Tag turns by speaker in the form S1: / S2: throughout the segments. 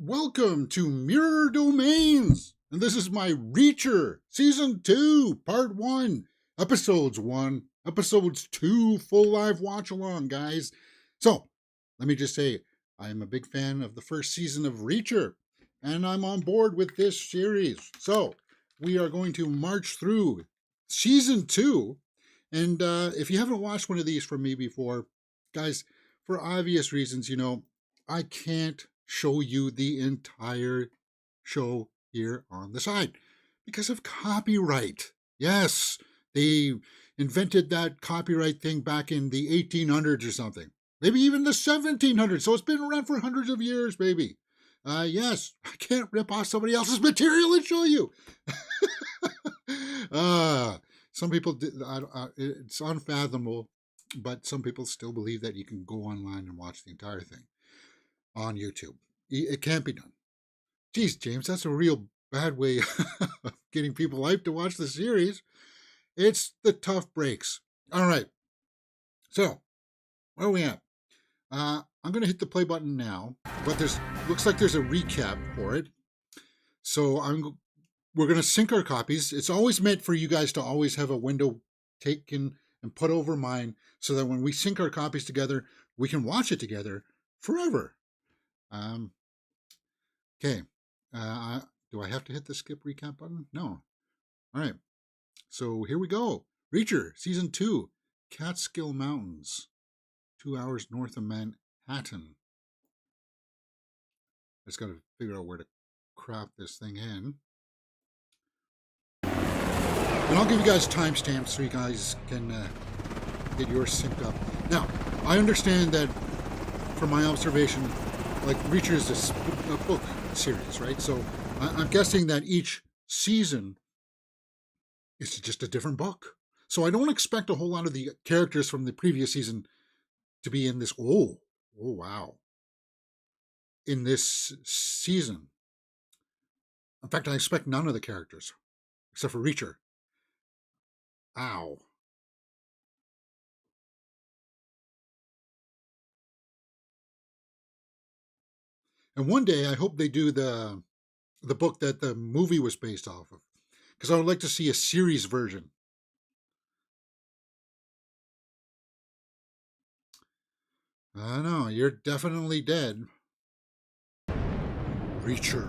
S1: Welcome to Mirror Domains, and this is my Reacher Season 2, Part 1, Episodes 1, Episodes 2, full live watch along, guys. So, let me just say, I am a big fan of the first season of Reacher, and I'm on board with this series. So, we are going to march through Season 2, and if you haven't watched one of these from me before, guys, for obvious reasons, I can't show you the entire show here on the side because of copyright. Yes, they invented that copyright thing back in the 1800s or something, maybe even the 1700s. So it's been around for hundreds of years, baby. Yes, I can't rip off somebody else's material and show you. Some people, it's unfathomable, but some people still believe that you can go online and watch the entire thing on YouTube. It can't be done. Geez, James, that's a real bad way of getting people hyped to watch the series. It's the tough breaks. All right. So, where are we at? I'm going to hit the play button now, but looks like there's a recap for it. So we're going to sync our copies. It's always meant for you guys to always have a window taken and put over mine so that when we sync our copies together, we can watch it together forever. Okay. Do I have to hit the skip recap button? No. All right. So here we go. Reacher, Season 2, Catskill Mountains, 2 hours north of Manhattan. I just got to figure out where to crop this thing in. And I'll give you guys timestamps so you guys can get yours synced up. Now, I understand that from my observation, like Reacher is a book series, right? So I'm guessing that each season is just a different book. So I don't expect a whole lot of the characters from the previous season to be in this. Oh, wow. In this season. In fact, I expect none of the characters except for Reacher. Ow. And one day I hope they do the book that the movie was based off of, because I would like to see a series version. I know, you're definitely dead. Reacher.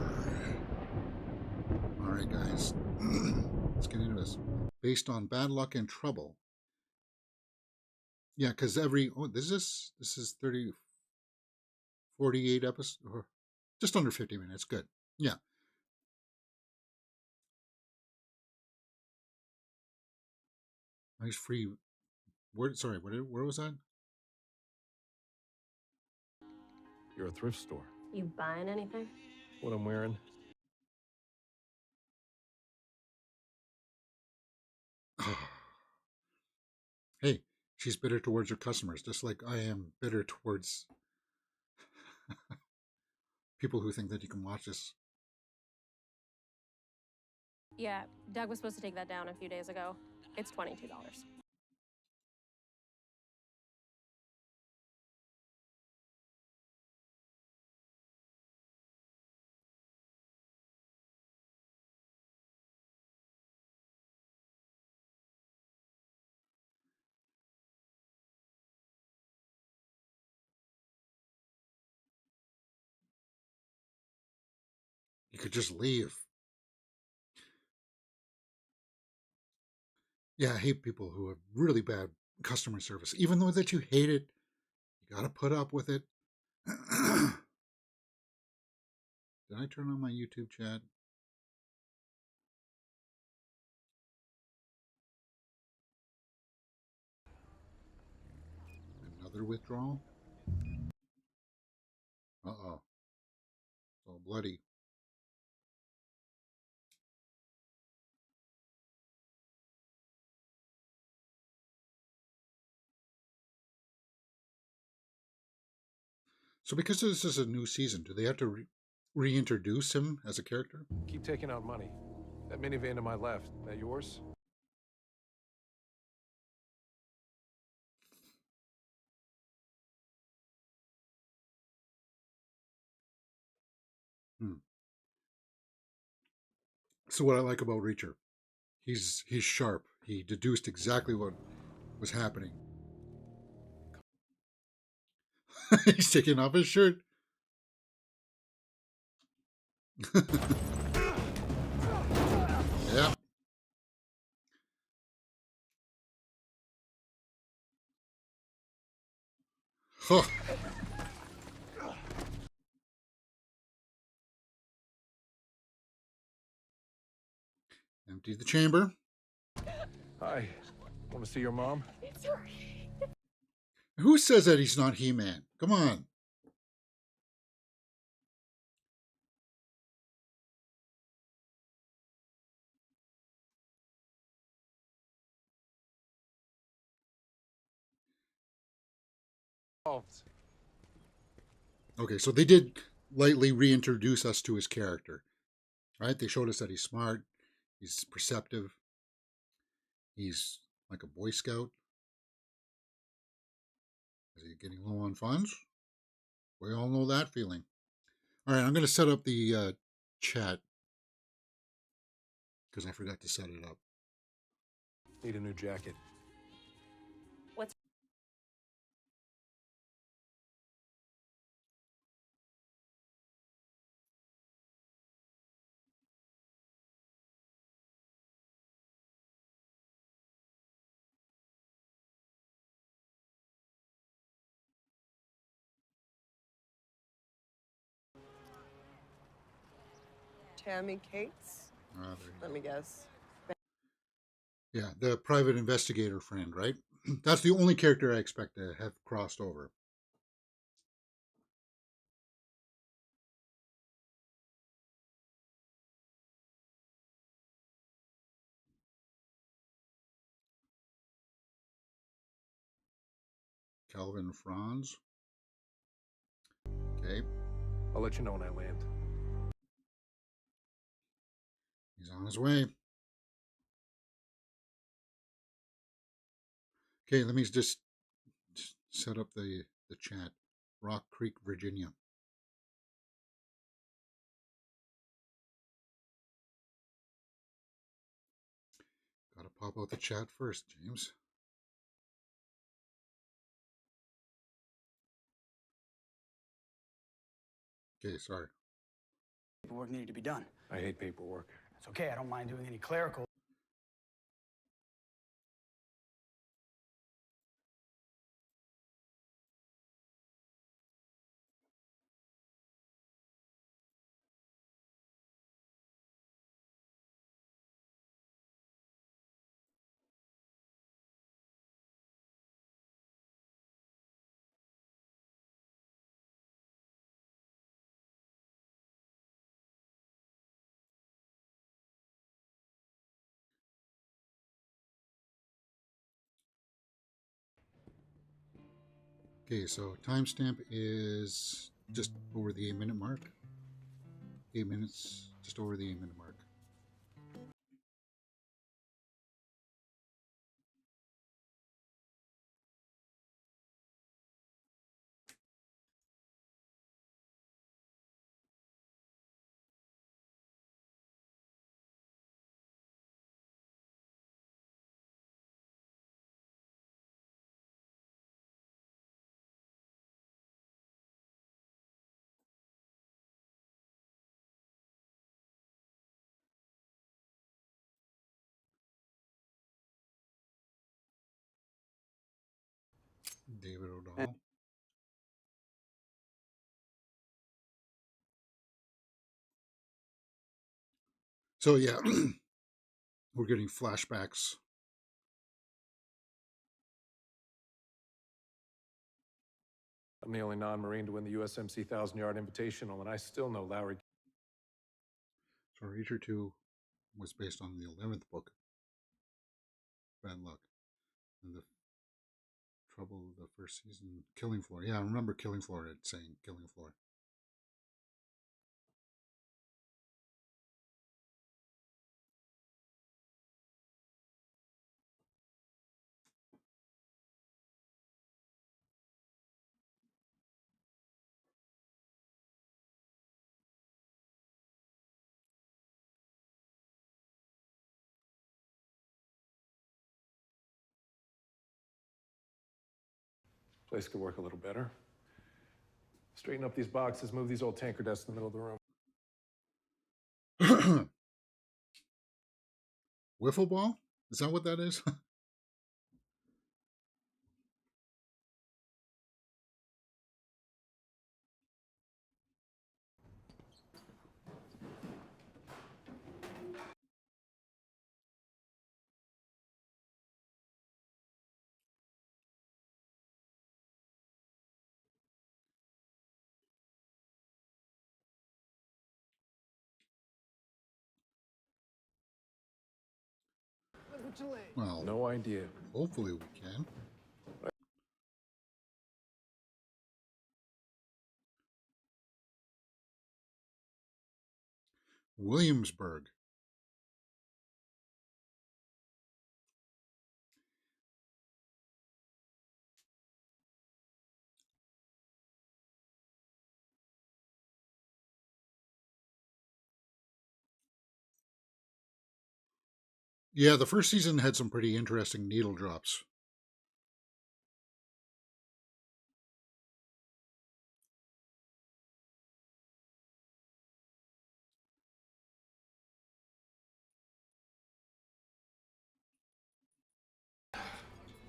S1: All right, guys. Let's get into this. Based on Bad Luck and Trouble. Yeah, because this is 30, 48 episodes, or just under 50 minutes. Good. Yeah. Nice free word. Sorry, where was that?
S2: You're a thrift store.
S3: You buying anything?
S2: What I'm wearing?
S1: Hey, she's bitter towards her customers, just like I am bitter towards people who think that you can watch this.
S3: Yeah, Doug was supposed to take that down a few days ago. It's $22.
S1: You could just leave. Yeah, I hate people who have really bad customer service. Even though that you hate it, you got to put up with it. Did I turn on my YouTube chat? Another withdrawal? Uh-oh. It's all bloody. So because this is a new season, do they have to reintroduce him as a character?
S2: Keep taking out money. That minivan to my left, that yours?
S1: So what I like about Reacher, he's sharp. He deduced exactly what was happening. He's taking off his shirt. Yeah. Huh. Empty the chamber.
S2: Hi. Want to see your mom?
S1: Who says that he's not He-Man? Come on. Okay, so they did lightly reintroduce us to his character, right? They showed us that he's smart, he's perceptive, he's like a Boy Scout. Is he getting low on funds? We all know that feeling. All right, I'm going to set up the chat because I forgot to set it up.
S2: Need a new jacket.
S3: What's
S4: Tammy Cates? Let me guess.
S1: Yeah, the private investigator friend, right? That's the only character I expect to have crossed over. Calvin Franz. Okay,
S2: I'll let you know when I land.
S1: he's on his way. Okay, let me just set up the chat. Rock Creek, Virginia. Gotta pop out the chat first, James. Okay, sorry.
S5: Paperwork needed to be done.
S2: I hate paperwork.
S5: It's okay, I don't mind doing any clerical.
S1: Okay, so timestamp is just over the 8-minute mark. 8 minutes, just over the 8-minute mark. David O'Donnell. So yeah, we're getting flashbacks.
S2: I'm the only non-Marine to win the USMC 1,000-yard invitational, and I still know Lowry.
S1: So Reacher 2 was based on the 11th book, Bad Luck. And the trouble of the first season, Killing Floor. Yeah, I remember Killing Floor saying Killing Floor.
S2: Place could work a little better. Straighten up these boxes, move these old tanker desks in the middle of the room.
S1: Wiffle ball? Is that what that is? Well,
S2: No idea.
S1: hopefully we can. Williamsburg. Yeah, the first season had some pretty interesting needle drops.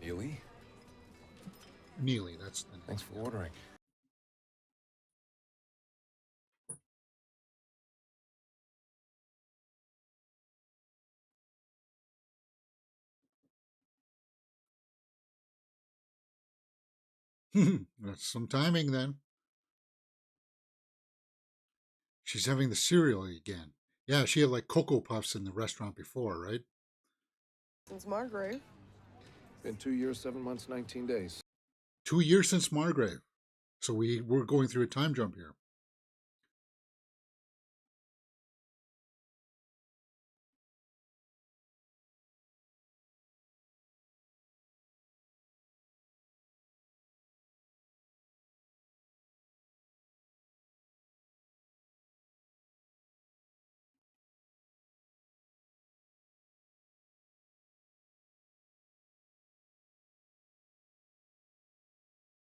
S2: Neely?
S1: Neely, that's the name.
S2: Thanks for ordering.
S1: That's some timing then. She's having the cereal again. Yeah, she had like Cocoa Puffs in the restaurant before, right?
S4: Since Margrave.
S2: Been 2 years, 7 months, 19 days.
S1: 2 years since Margrave. So we're going through a time jump here.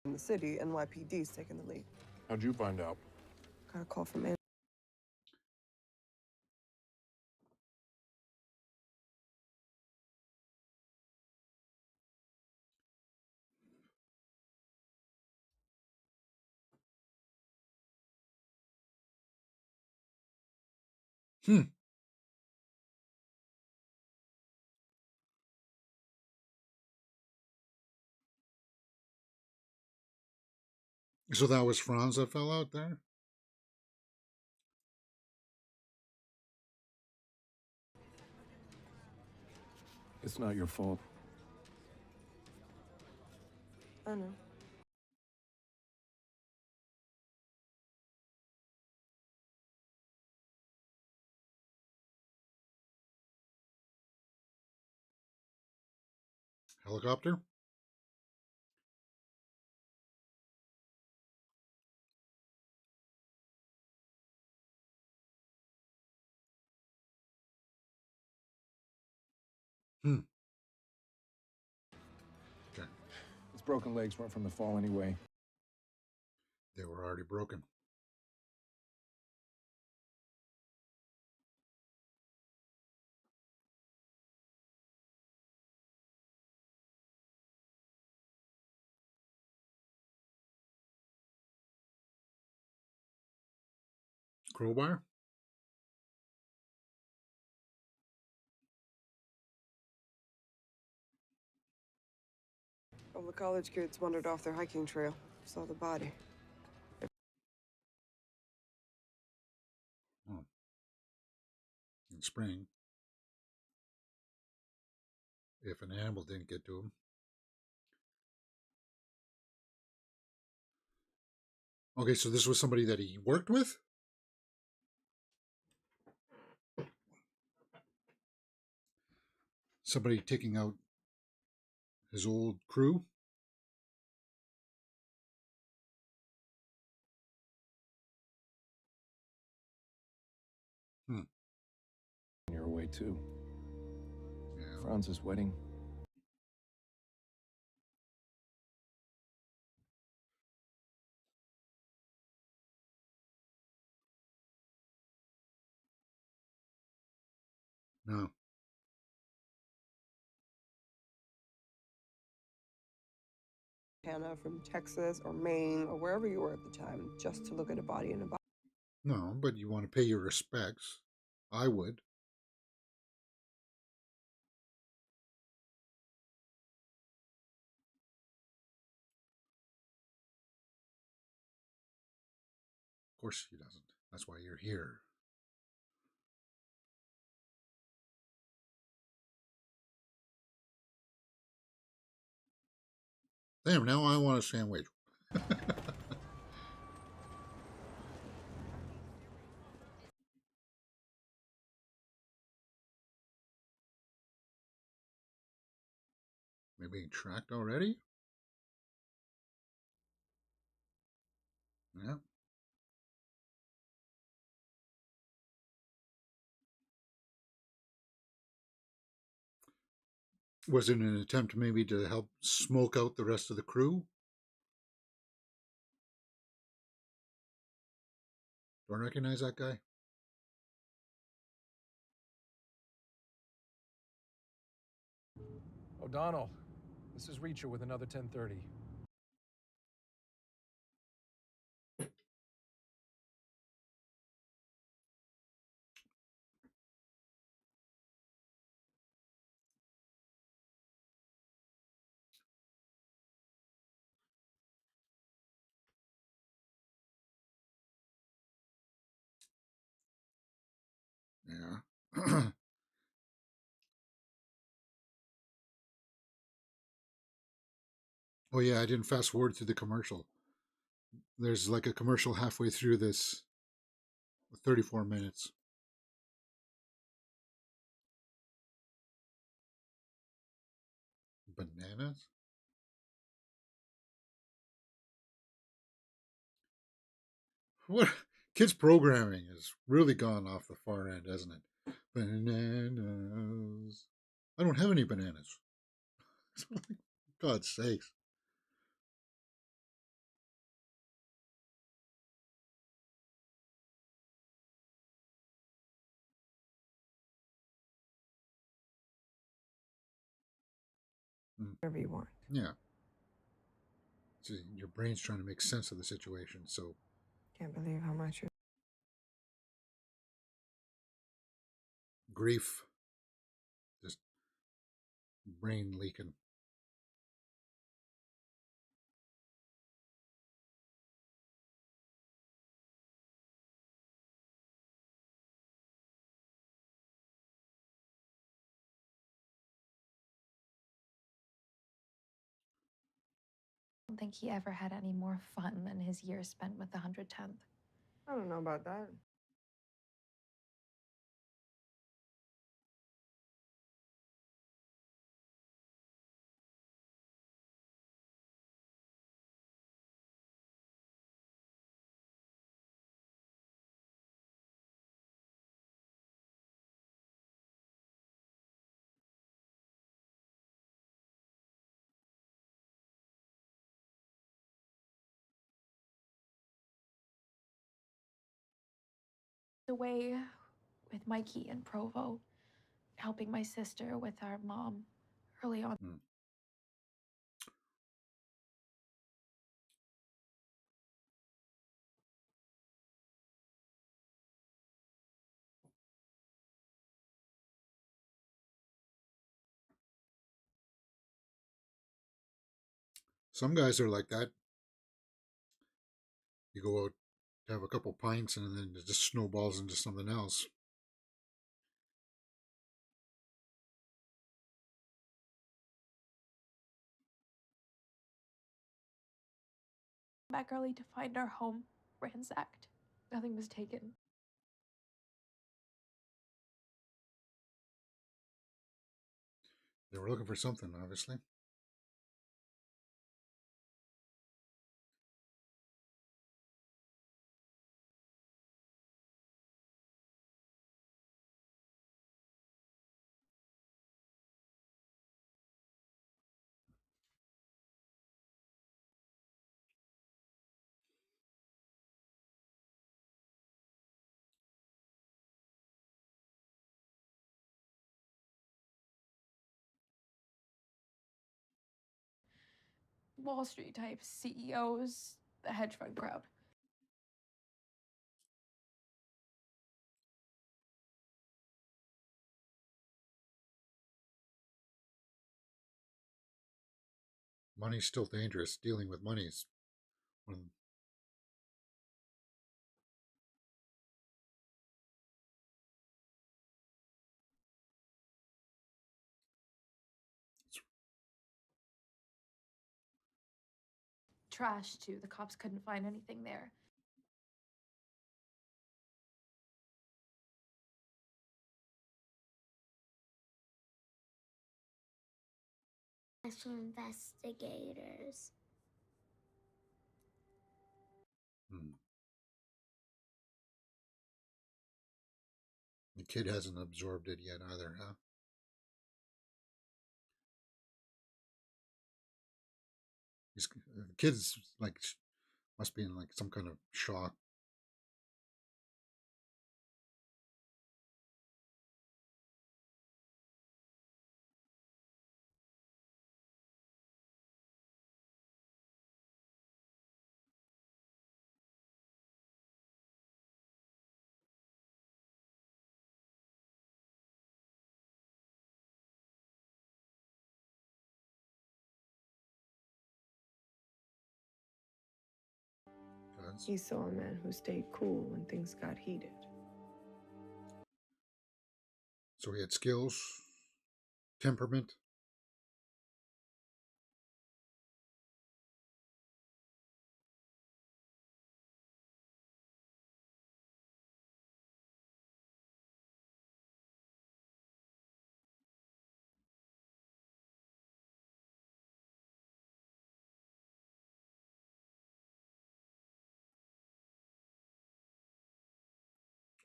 S4: In the city, NYPD's taking the lead.
S2: How'd you find out?
S4: Got a call from Ann.
S1: Hmm. So that was Franz that fell out there?
S2: It's not your fault.
S4: I know.
S1: Helicopter? Hmm. Okay.
S2: His broken legs weren't from the fall anyway.
S1: They were already broken. Crowbar?
S4: All the college kids wandered off their hiking trail. Saw the body.
S1: Oh. In spring. If an animal didn't get to him. Okay, so this was somebody that he worked with? Somebody taking out his old crew? Hmm.
S2: On your way, too.
S1: Yeah.
S2: Franz's wedding.
S1: No.
S4: Hannah from Texas or Maine or wherever you were at the time just to look at a body in a box.
S1: No, but you want to pay your respects. I would. Of course she doesn't. That's why you're here. Damn, now I want a sandwich. Maybe being tracked already? Yeah. Was it an attempt maybe to help smoke out the rest of the crew? Do I recognize that guy?
S2: O'Donnell, this is Reacher with another 1030.
S1: Yeah. Oh yeah, I didn't fast forward through the commercial. There's like a commercial halfway through this 34 minutes. Bananas? What kids programming has really gone off the far end, hasn't it? Bananas. I don't have any bananas. God's sakes. Mm.
S4: Whatever you want.
S1: Yeah. See, your brain's trying to make sense of the situation, so
S4: Can't believe how much
S1: grief, just brain leaking.
S6: I don't think he ever had any more fun than his years spent with the 110th.
S4: I don't know about that.
S6: Away with Mikey and Provo, helping my sister with our mom early on.
S1: Mm. Some guys are like that. You go out, have a couple pints, and then it just snowballs into something else.
S6: Back early to find our home ransacked. Nothing was taken.
S1: They were looking for something, obviously.
S6: Wall Street types, CEOs, the hedge fund crowd.
S1: Money's still dangerous. Dealing with money is one.
S6: Trash, too. The cops couldn't find anything there.
S7: Special investigators.
S1: The kid hasn't absorbed it yet either, huh? The kid's like must be in like some kind of shock.
S4: He saw a man who stayed cool when things got heated.
S1: So he had skills, temperament.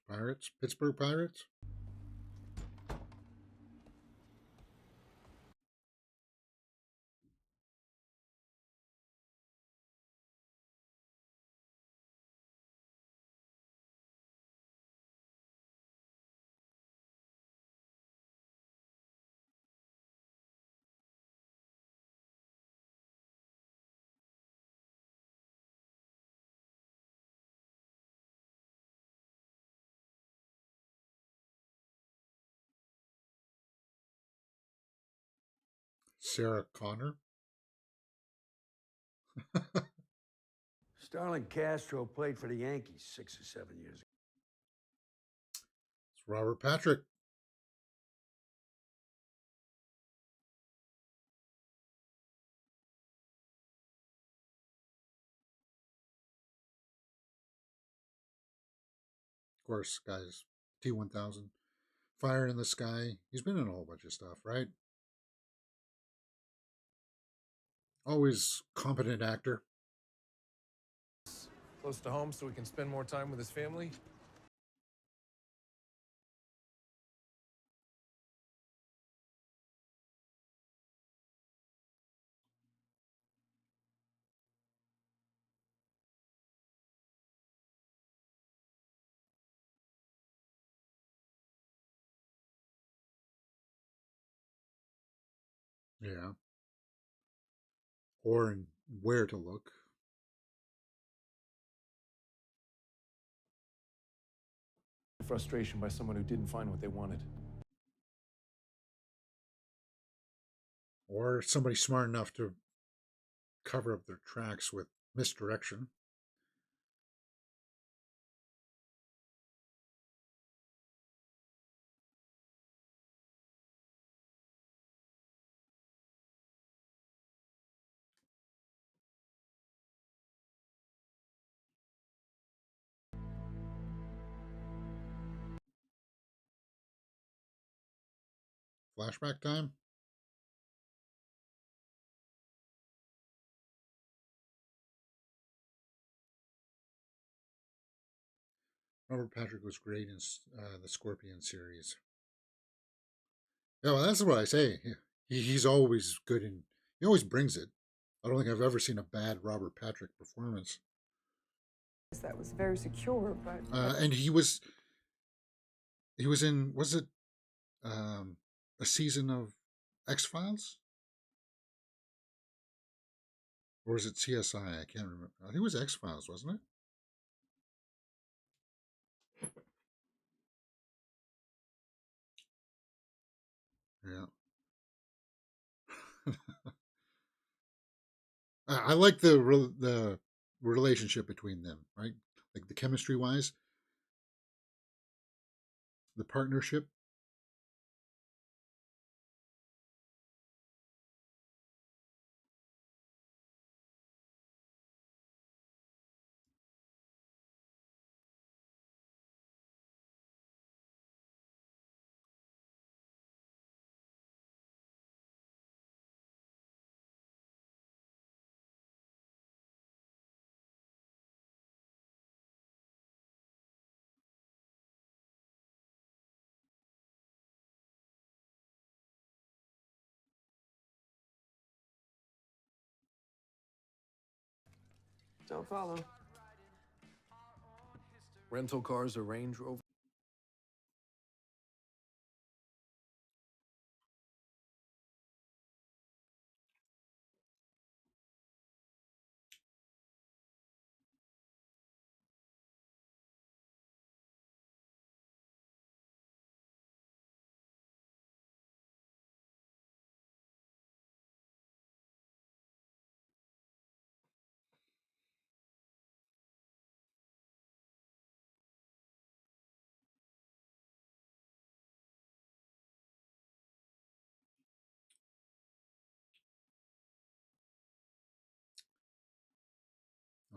S1: Pirates, Pittsburgh Pirates. Sarah Connor.
S8: Starlin Castro played for the Yankees 6 or 7 years ago.
S1: It's Robert Patrick. Of course, guys. T-1000. Fire in the Sky. He's been in a whole bunch of stuff, right? Always competent actor.
S2: Close to home so he can spend more time with his family.
S1: Yeah. Or in Where to Look.
S2: Frustration by someone who didn't find what they wanted.
S1: Or somebody smart enough to cover up their tracks with misdirection. Flashback time. Robert Patrick was great in the Scorpion series. Yeah, well, that's what I say. He's always good and he always brings it. I don't think I've ever seen a bad Robert Patrick performance.
S4: That was very secure, but
S1: And he was in, was it a season of X-Files? Or was it CSI? I can't remember. I think it was X Files, wasn't it? Yeah. I like the relationship between them, right? Like the chemistry wise, the partnership.
S4: Don't follow.
S2: Rental cars or Range Rover?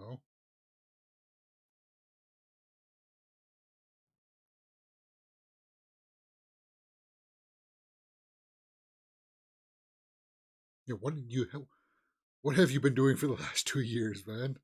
S1: Oh, yeah. What have you been doing for the last 2 years, man?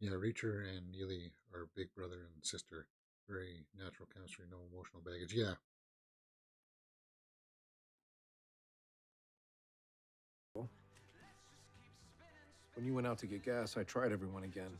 S1: Yeah, Reacher and Neely are big brother and sister. Very natural chemistry, no emotional baggage. Yeah.
S2: When you went out to get gas, I tried everyone again.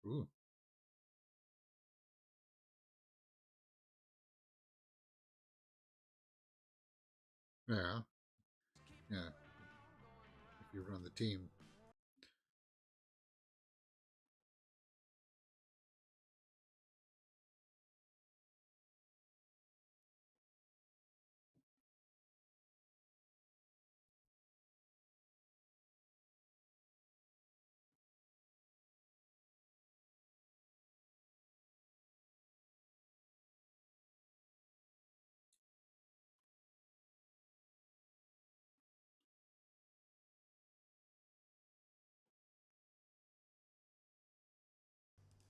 S1: Ooh. Yeah. Yeah. If you run the team.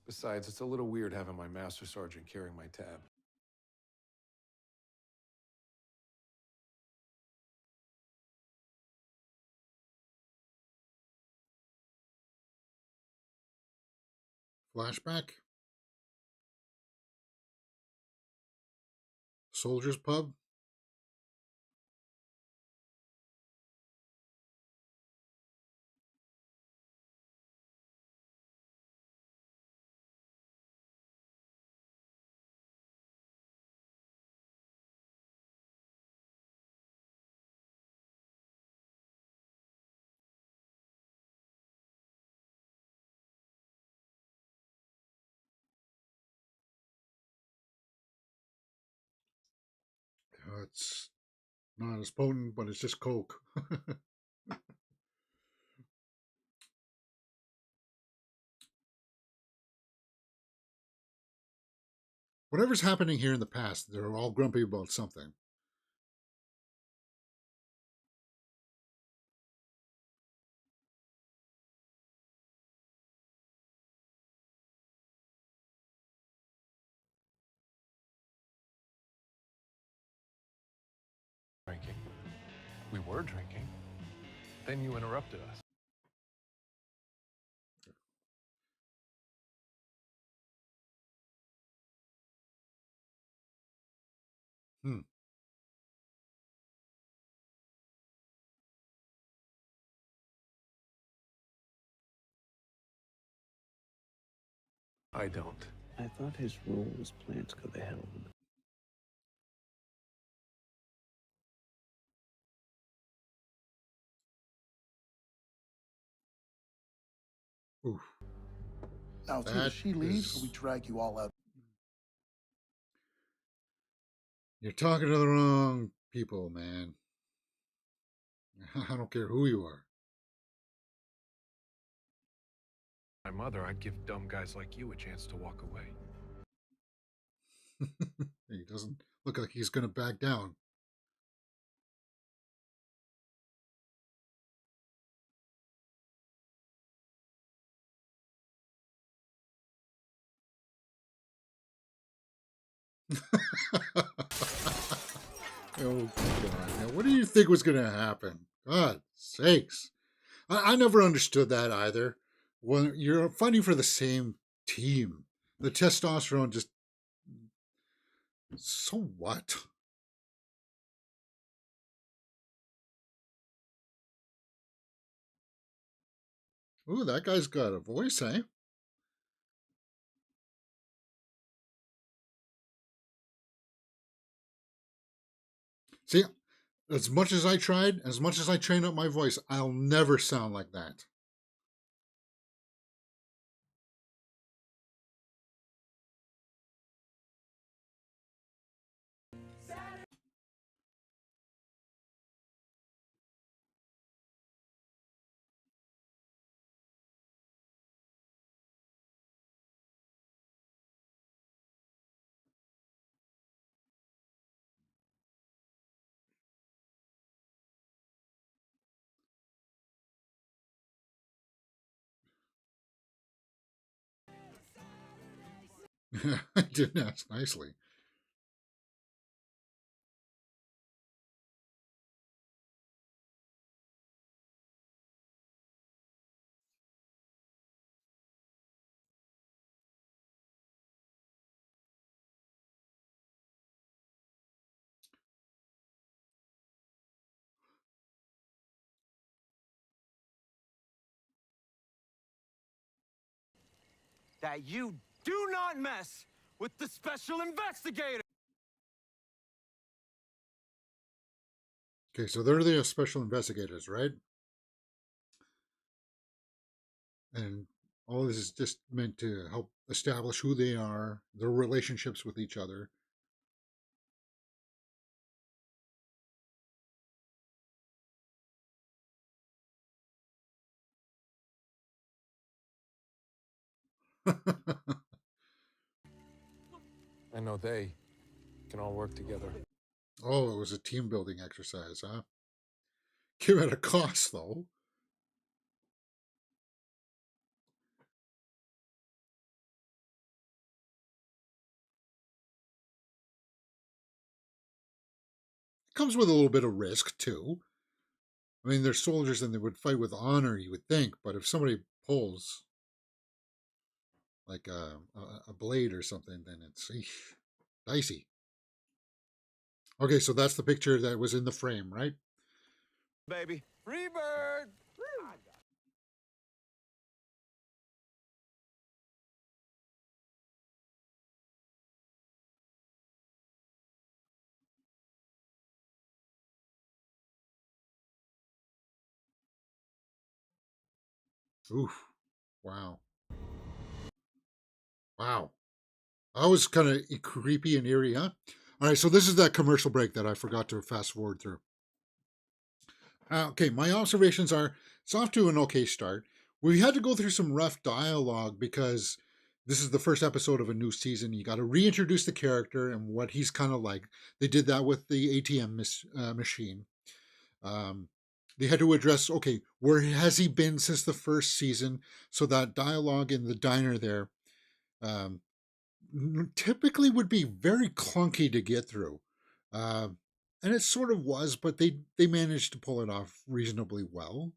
S2: Besides, it's a little weird having my master sergeant carrying my tab.
S1: Flashback. Soldiers Pub. It's not as potent, but it's just Coke. Whatever's happening here in the past, they're all grumpy about something.
S2: We were drinking. Then you interrupted us.
S1: Hmm.
S2: I don't.
S9: I thought his role was plants go to hell.
S1: Oof.
S10: Now, it's either
S1: That
S10: she leaves or
S1: is-
S10: we drag you all out.
S1: You're talking to the wrong people, man. I don't care who you are.
S2: My mother, I'd give dumb guys like you a chance to walk away.
S1: He doesn't look like he's going to back down. Oh, God. Now, what do you think was going to happen? God sakes. I never understood that either. When you're fighting for the same team, the testosterone just. So what? Ooh, that guy's got a voice, eh? See, as much as I tried, as much as I trained up my voice, I'll never sound like that. I didn't ask nicely.
S11: That you do not mess with the special investigator.
S1: Okay, so they're the special investigators, right? And all this is just meant to help establish who they are, their relationships with each other.
S2: I know they can all work together.
S1: Oh, it was a team building exercise, huh? Came at a cost, though. Comes with a little bit of risk, too. I mean, they're soldiers and they would fight with honor, you would think, but if somebody pulls like a blade or something, then it's dicey. Okay, so that's the picture that was in the frame, right?
S11: Baby. Free bird.
S1: Oof. Wow. Wow. That was kind of creepy and eerie, huh? All right, so this is that commercial break that I forgot to fast forward through. Okay, my observations are it's off to an okay start. We had to go through some rough dialogue because this is the first episode of a new season. You got to reintroduce the character and what he's kind of like. They did that with the ATM machine. Um, they had to address, okay, where has he been since the first season? So that dialogue in the diner there um, typically would be very clunky to get through. Uh, and it sort of was, but they managed to pull it off reasonably well.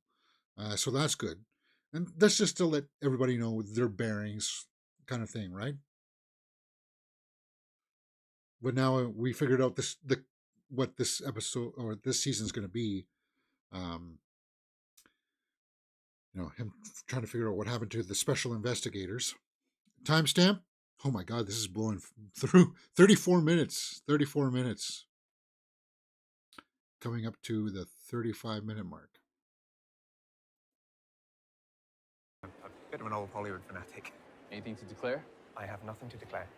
S1: So that's good. And that's just to let everybody know their bearings, kind of thing, right? But now we figured out what this episode or this season's going to be. Um, him trying to figure out what happened to the special investigators. Timestamp. Oh my God, this is blowing through 34 minutes. 34 minutes. Coming up to the 35-minute mark.
S11: A bit of an old Hollywood fanatic.
S2: Anything to declare?
S11: I have nothing to declare.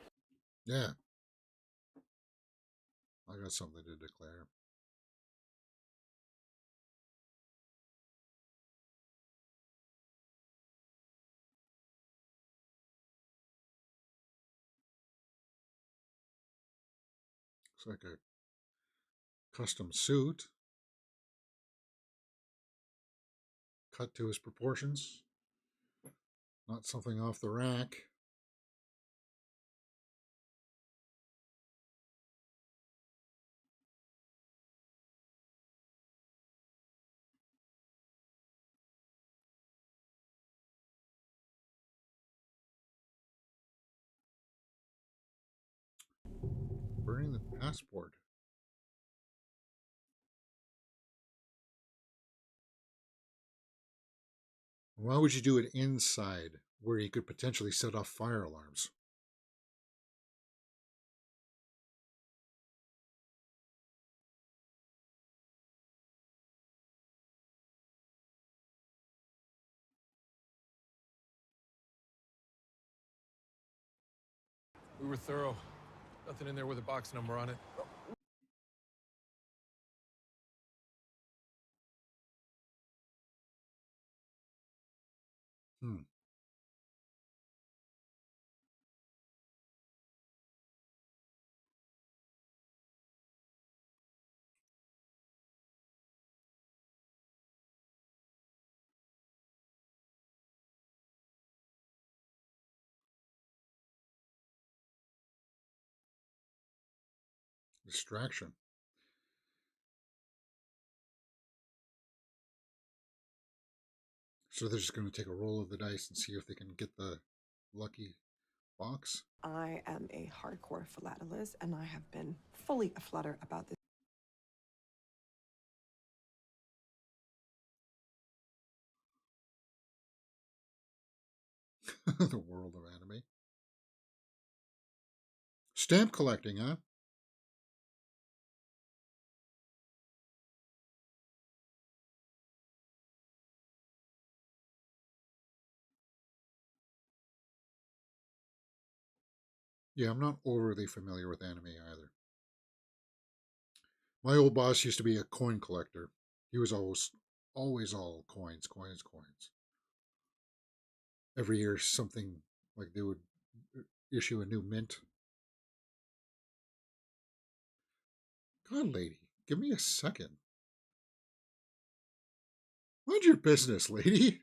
S1: Yeah. I got something to declare. Looks like a custom suit. Cut to his proportions. Not something off the rack. Burning the passport. Why would you do it inside where you could potentially set off fire alarms?
S2: We were thorough. Nothing in there with a box number on it.
S1: Hmm. Distraction. So they're just going to take a roll of the dice and see if they can get the lucky box.
S4: I am a hardcore philatelist, and I have been fully aflutter about this.
S1: The world of anime. Stamp collecting, huh? Yeah, I'm not overly familiar with anime either. My old boss used to be a coin collector. He was always all coins, coins, coins. Every year, something like they would issue a new mint. God, lady, give me a second. Mind your business, lady.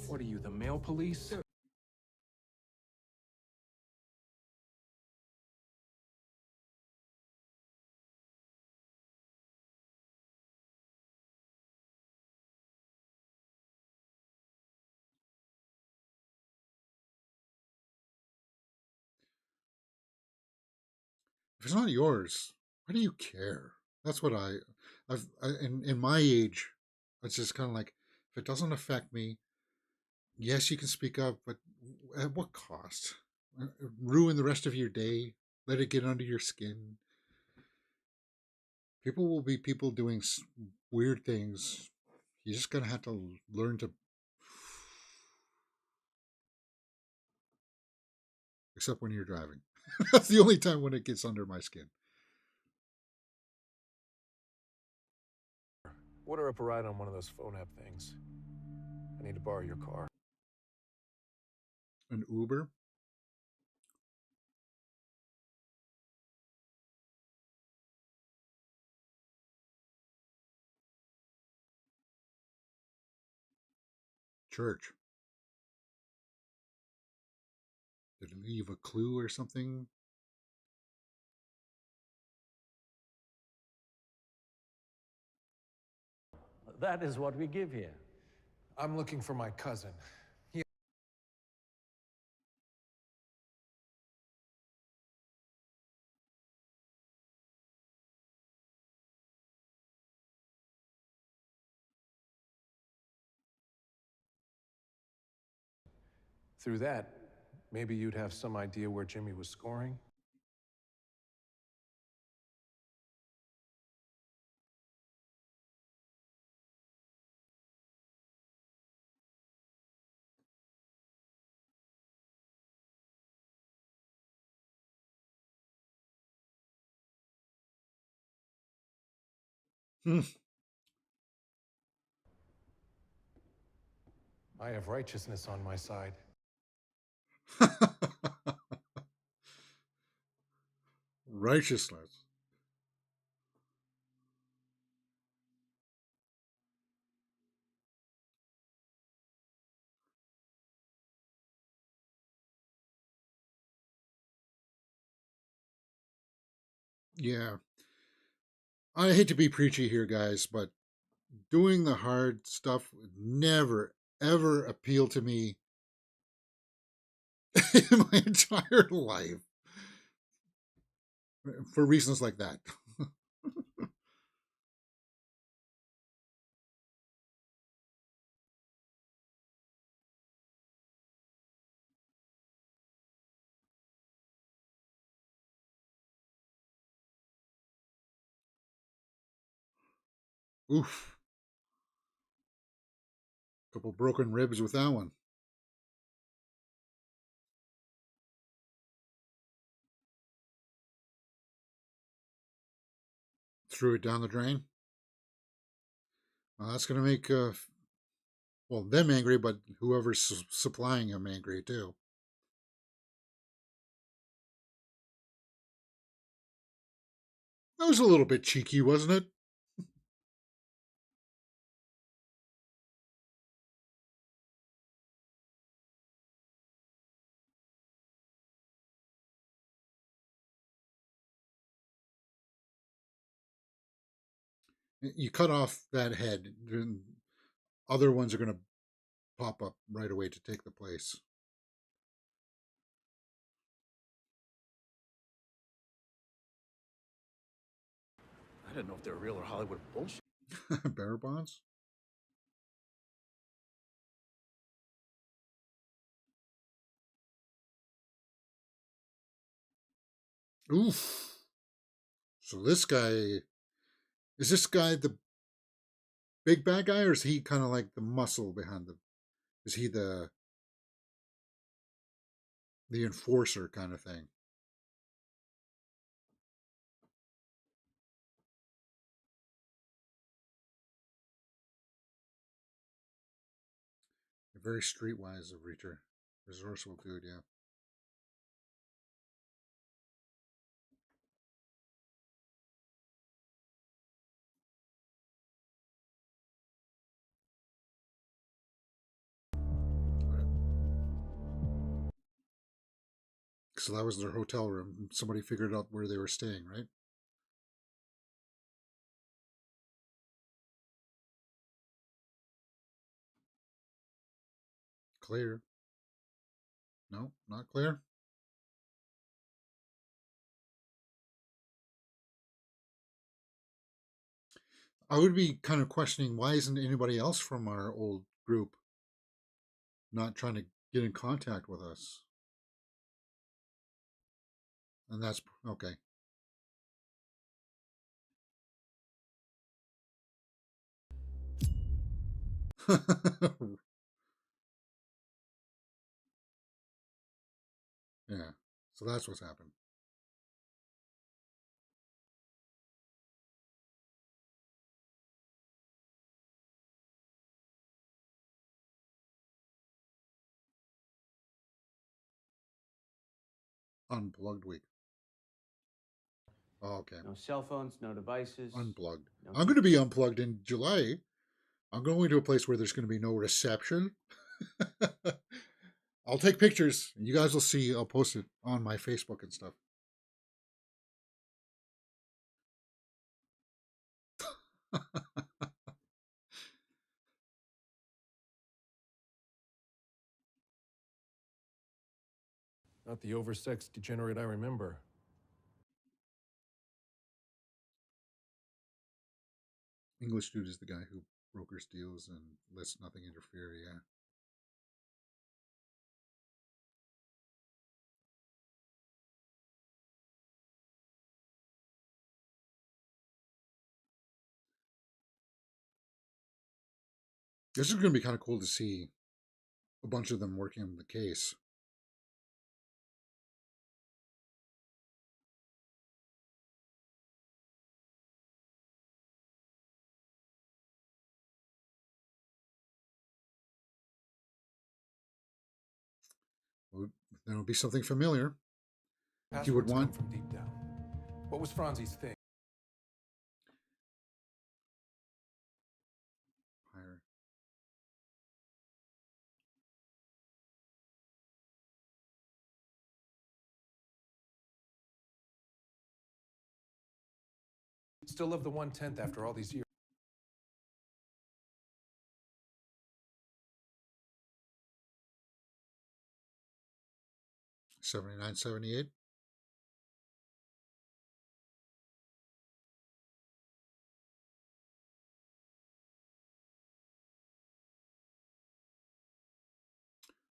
S2: What are you, the mail police?
S1: If it's not yours, why do you care? That's what in my age, it's just kind of like, if it doesn't affect me, yes, you can speak up, but at what cost? Ruin the rest of your day? Let it get under your skin? People will be people doing weird things. You just gonna have to learn to. Except when you're driving. That's the only time when it gets under my skin.
S2: Order up a ride on one of those phone app things. I need to borrow your car.
S1: An Uber? Church. Did it leave a clue or something?
S9: That is what we give here.
S2: I'm looking for my cousin. Through that, maybe you'd have some idea where Jimmy was scoring.
S1: Hmm.
S2: I have righteousness on my side.
S1: Righteousness. Yeah. I hate to be preachy here, guys, but doing the hard stuff would never, ever appeal to me in my entire life for reasons like that. Oof. Couple broken ribs with that one. Threw it down the drain. Well, that's going to make, well, them angry, but whoever's supplying them angry too. That was a little bit cheeky, wasn't it? You cut off that head, then other ones are going to pop up right away to take the place.
S9: I didn't know if they were real or Hollywood bullshit.
S1: Bearer bonds? Oof. So this guy, is this guy the big bad guy, or is he kind of like the muscle behind the, is he the enforcer kind of thing? Very streetwise of Reacher. Resourceful dude, yeah. So that was their hotel room. Somebody figured out where they were staying, right? Clear. No, not clear. I would be kind of questioning why isn't anybody else from our old group not trying to get in contact with us? And that's okay. Yeah. So that's what's happened. Unplugged week. Oh, okay.
S9: No cell phones, no devices.
S1: Unplugged.
S9: No
S1: I'm going to be unplugged in July. I'm going to a place where there's going to be no reception. I'll take pictures. And you guys will see. I'll post it on my Facebook and stuff.
S2: Not the oversexed degenerate I remember.
S1: English dude is the guy who brokers deals and lets nothing interfere, yeah. This is going to be kind of cool to see a bunch of them working on the case. There will be something familiar. You would
S2: Passwords
S1: want
S2: come from deep down. What was Franzi's thing?
S1: higher.
S2: Still love the 1/10 after all these years.
S1: $79, $78.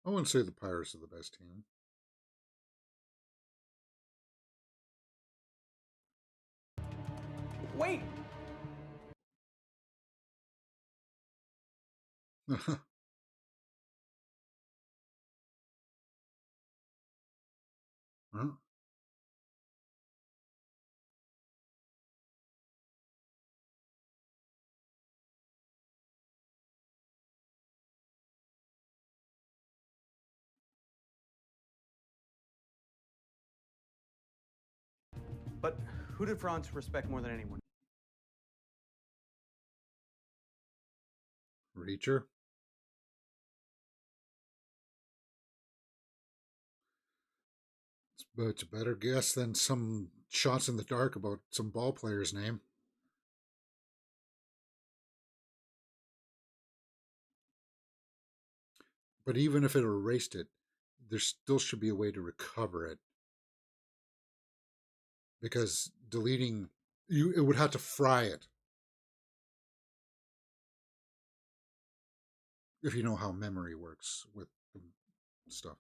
S1: I wouldn't say the Pirates are the best team.
S5: Wait!
S1: Huh?
S11: But who did Franz respect more than anyone?
S1: Reacher. It's a better guess than some shots in the dark about some ball player's name. But even if it erased it, there still should be a way to recover it. Because deleting, it would have to fry it. If you know how memory works with stuff.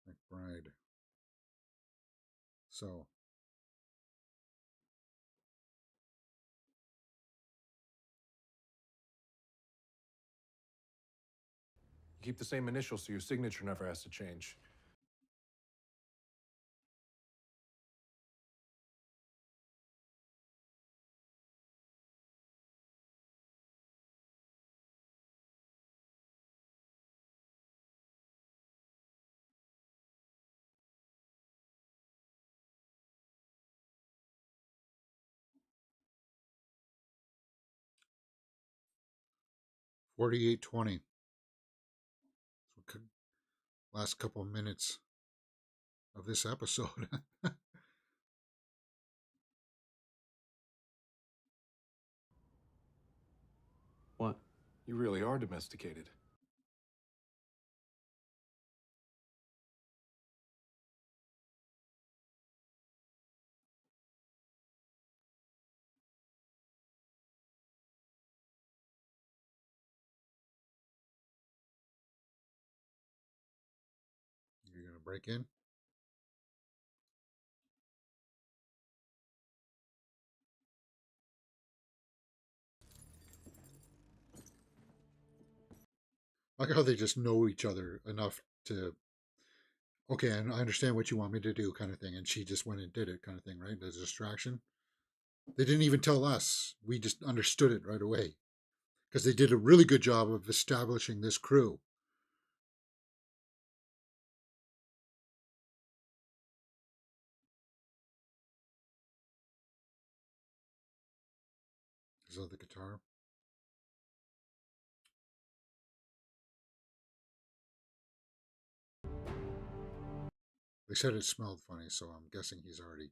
S1: McBride. So,
S2: You keep the same initials so your signature never has to change.
S1: $48.20. So, last couple of minutes of this episode.
S11: What?
S2: You really are domesticated.
S1: You're going to break in? I like how they just know each other enough to, okay, and I understand what you want me to do, kind of thing. And she just went and did it, kind of thing, right? The distraction. They didn't even tell us. We just understood it right away because they did a really good job of establishing this crew. Is that the guitar? They said it smelled funny, so I'm guessing he's already...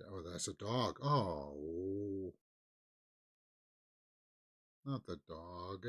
S1: Oh, that's a dog. Oh. Not the dog.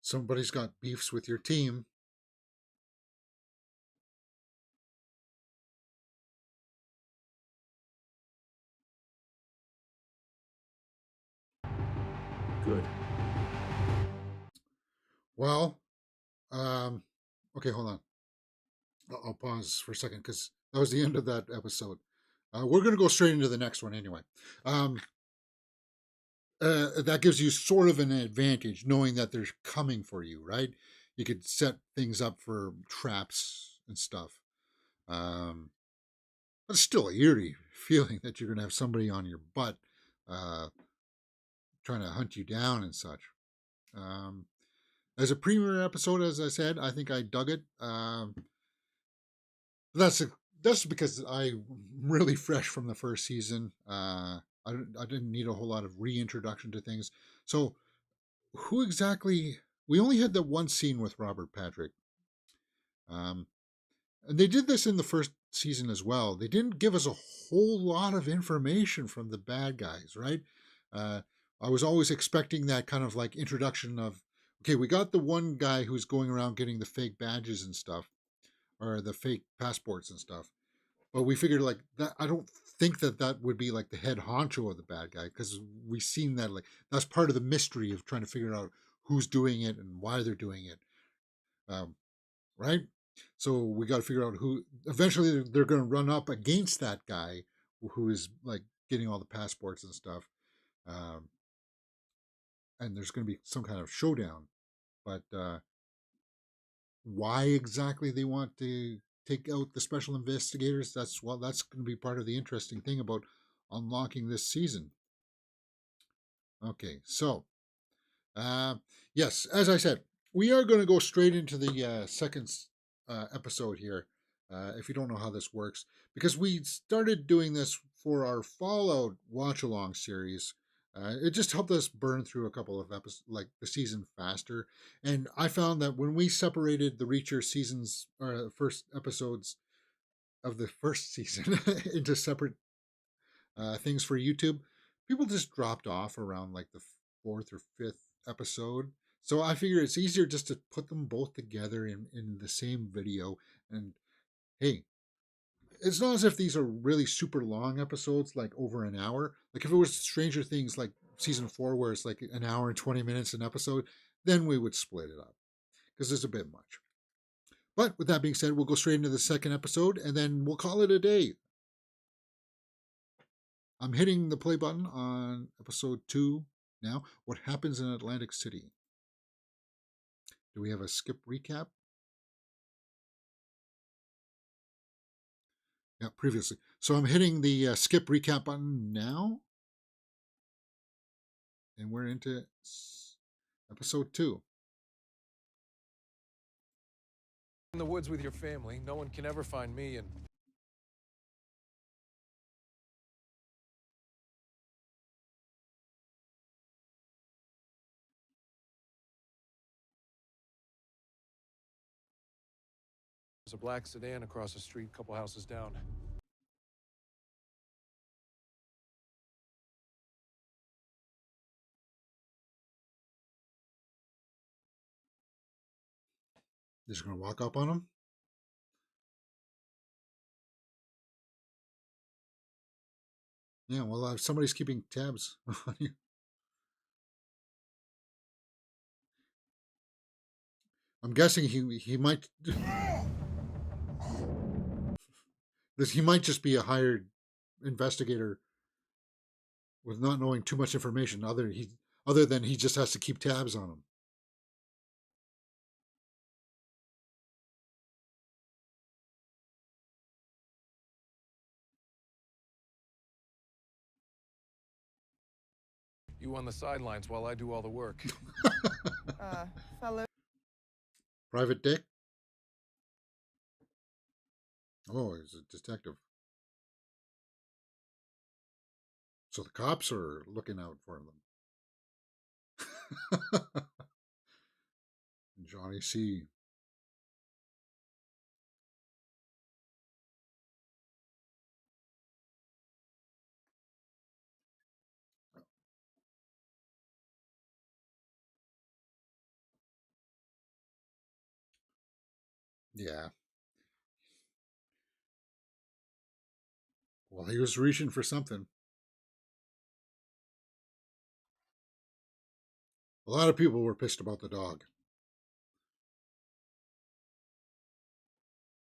S1: Somebody's got beefs with your team.
S9: Good.
S1: Well, okay, hold on. I'll pause for a second because that was the end of that episode. We're going to go straight into the next one anyway. That gives you sort of an advantage knowing that they're coming for you, right? You could set things up for traps and stuff. But it's still a eerie feeling that you're going to have somebody on your butt trying to hunt you down and such. As a premiere episode, as I said, I think I dug it. That's because I'm really fresh from the first season. I didn't need a whole lot of reintroduction to things. So, who exactly? We only had that one scene with Robert Patrick. And they did this in the first season as well. They didn't give us a whole lot of information from the bad guys, right? I was always expecting that kind of like introduction of, okay, we got the one guy who's going around getting the fake badges and stuff, or the fake passports and stuff. But we figured like that. I don't think that would be like the head honcho of the bad guy, because we've seen that like that's part of the mystery of trying to figure out who's doing it and why they're doing it, right? So we got to figure out who. Eventually, they're going to run up against that guy who is like getting all the passports and stuff, and there's going to be some kind of showdown. But why exactly they want to take out the special investigators, that's going to be part of the interesting thing about unlocking this season. Okay, so yes, as I said, we are going to go straight into the second episode here. If you don't know how this works, because we started doing this for our Fallout watch along series. It just helped us burn through a couple of episodes, like the season faster. And I found that when we separated the Reacher seasons, or first episodes of the first season into separate things for YouTube, people just dropped off around like the fourth or fifth episode. So I figure it's easier just to put them both together in the same video. And hey, it's not as if these are really super long episodes, like over an hour. Like if it was Stranger Things, like season 4, where it's like an hour and 20 minutes an episode, then we would split it up because there's a bit much. But with that being said, we'll go straight into the second episode and then we'll call it a day. I'm hitting the play button on episode 2 now. What happens in Atlantic City? Do we have a skip recap? Yeah, previously. So I'm hitting the skip recap button now. And we're into episode 2.
S2: In the woods with your family, no one can ever find me, and there's a black sedan across the street, couple houses down.
S1: Just going to walk up on him. Yeah, well, if somebody's keeping tabs on you. I'm guessing he might. This he might just be a hired investigator with not knowing too much information. Other than he just has to keep tabs on him.
S2: You on the sidelines while I do all the work.
S4: Fellow.
S1: Private Dick. Oh, he's a detective. So the cops are looking out for them. Johnny C. Yeah. Well, he was reaching for something. A lot of people were pissed about the dog.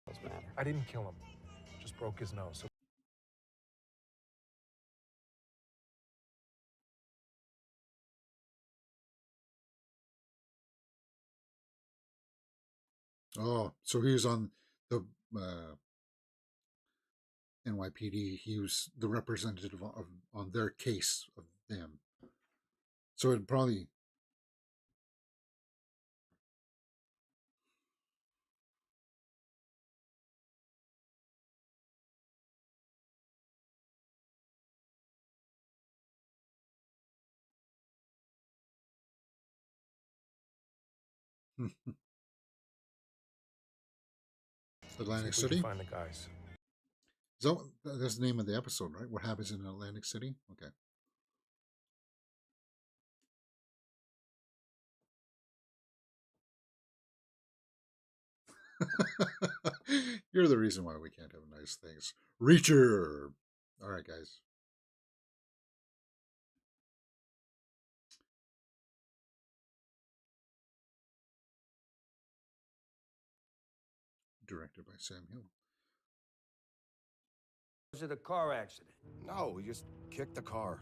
S2: Doesn't matter. I didn't kill him. Just broke his nose. So
S1: Oh, so he was on the NYPD. He was the representative of on their case of them. So it probably. Atlantic
S2: see if we
S1: City.
S2: can find the guys.
S1: That's the name of the episode, right? What happens in Atlantic City? Okay. You're the reason why we can't have nice things. Reacher. All right, guys. Directed by Sam Hill.
S8: Was it a car accident?
S9: No, we just kicked the car.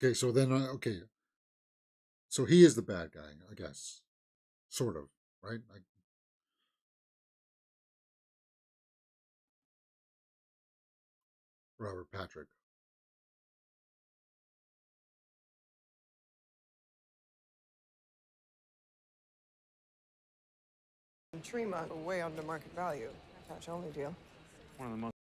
S1: Okay, so then, okay. So he is the bad guy, I guess. Sort of, right? Robert Patrick.
S4: Tremont are way under market value. Cash only deal.
S11: One of the most.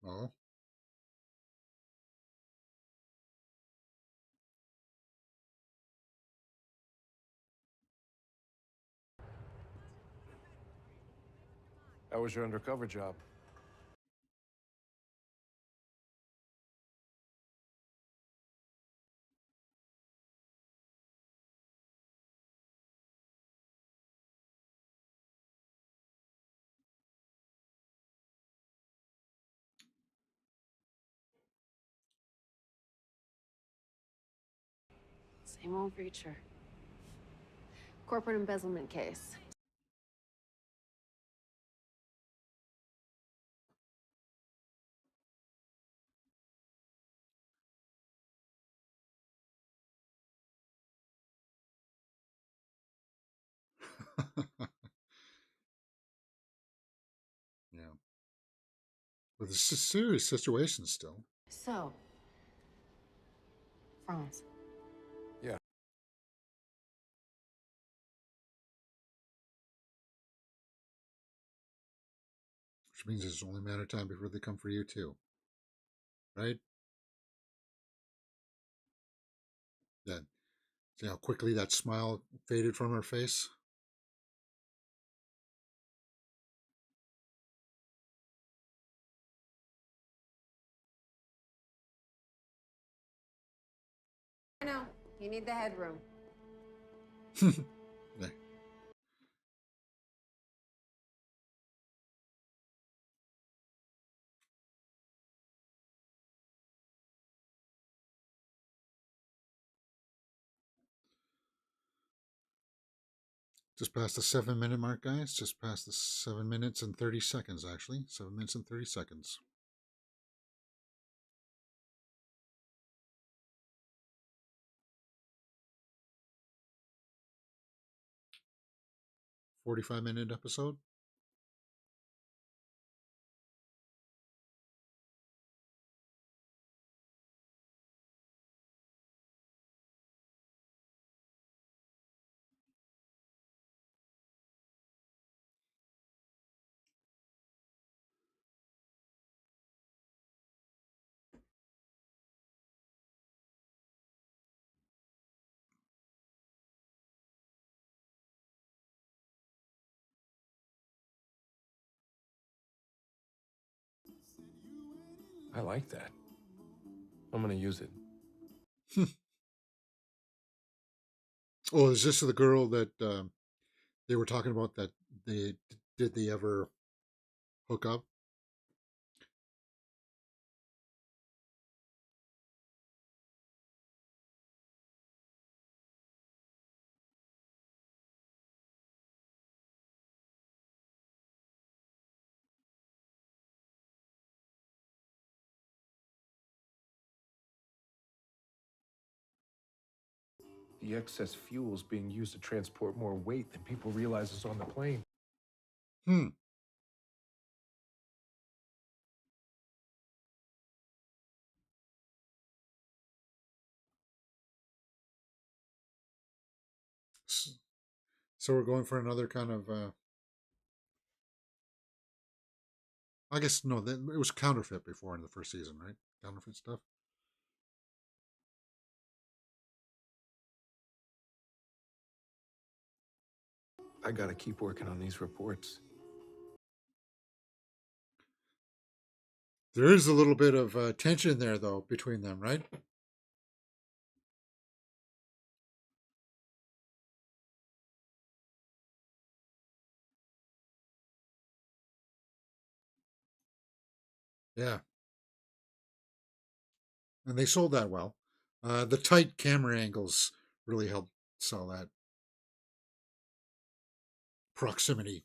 S1: Oh.
S2: That was your undercover job.
S3: Same old Reacher. Corporate embezzlement case.
S1: Yeah. But this is a serious situation still.
S3: So, France.
S2: Yeah.
S1: Which means it's only a matter of time before they come for you too. Right? Yeah. See how quickly that smile faded from her face?
S4: No, you need the headroom.
S1: Yeah. Just past the 7 minute mark, guys. Just past the 7 minutes and 30 seconds, actually. 7 minutes and 30 seconds. $45-minute episode.
S2: I like that. I'm gonna use it.
S1: Oh, is this the girl that they were talking about that did they ever hook up?
S2: The excess fuel is being used to transport more weight than people realize is on the plane.
S1: Hmm. So we're going for another kind of I guess no, it was counterfeit before in the first season, right? Counterfeit stuff.
S2: I gotta keep working on these reports.
S1: There is a little bit of tension there, though, between them, right? Yeah, and they sold that well. The tight camera angles really helped sell that proximity.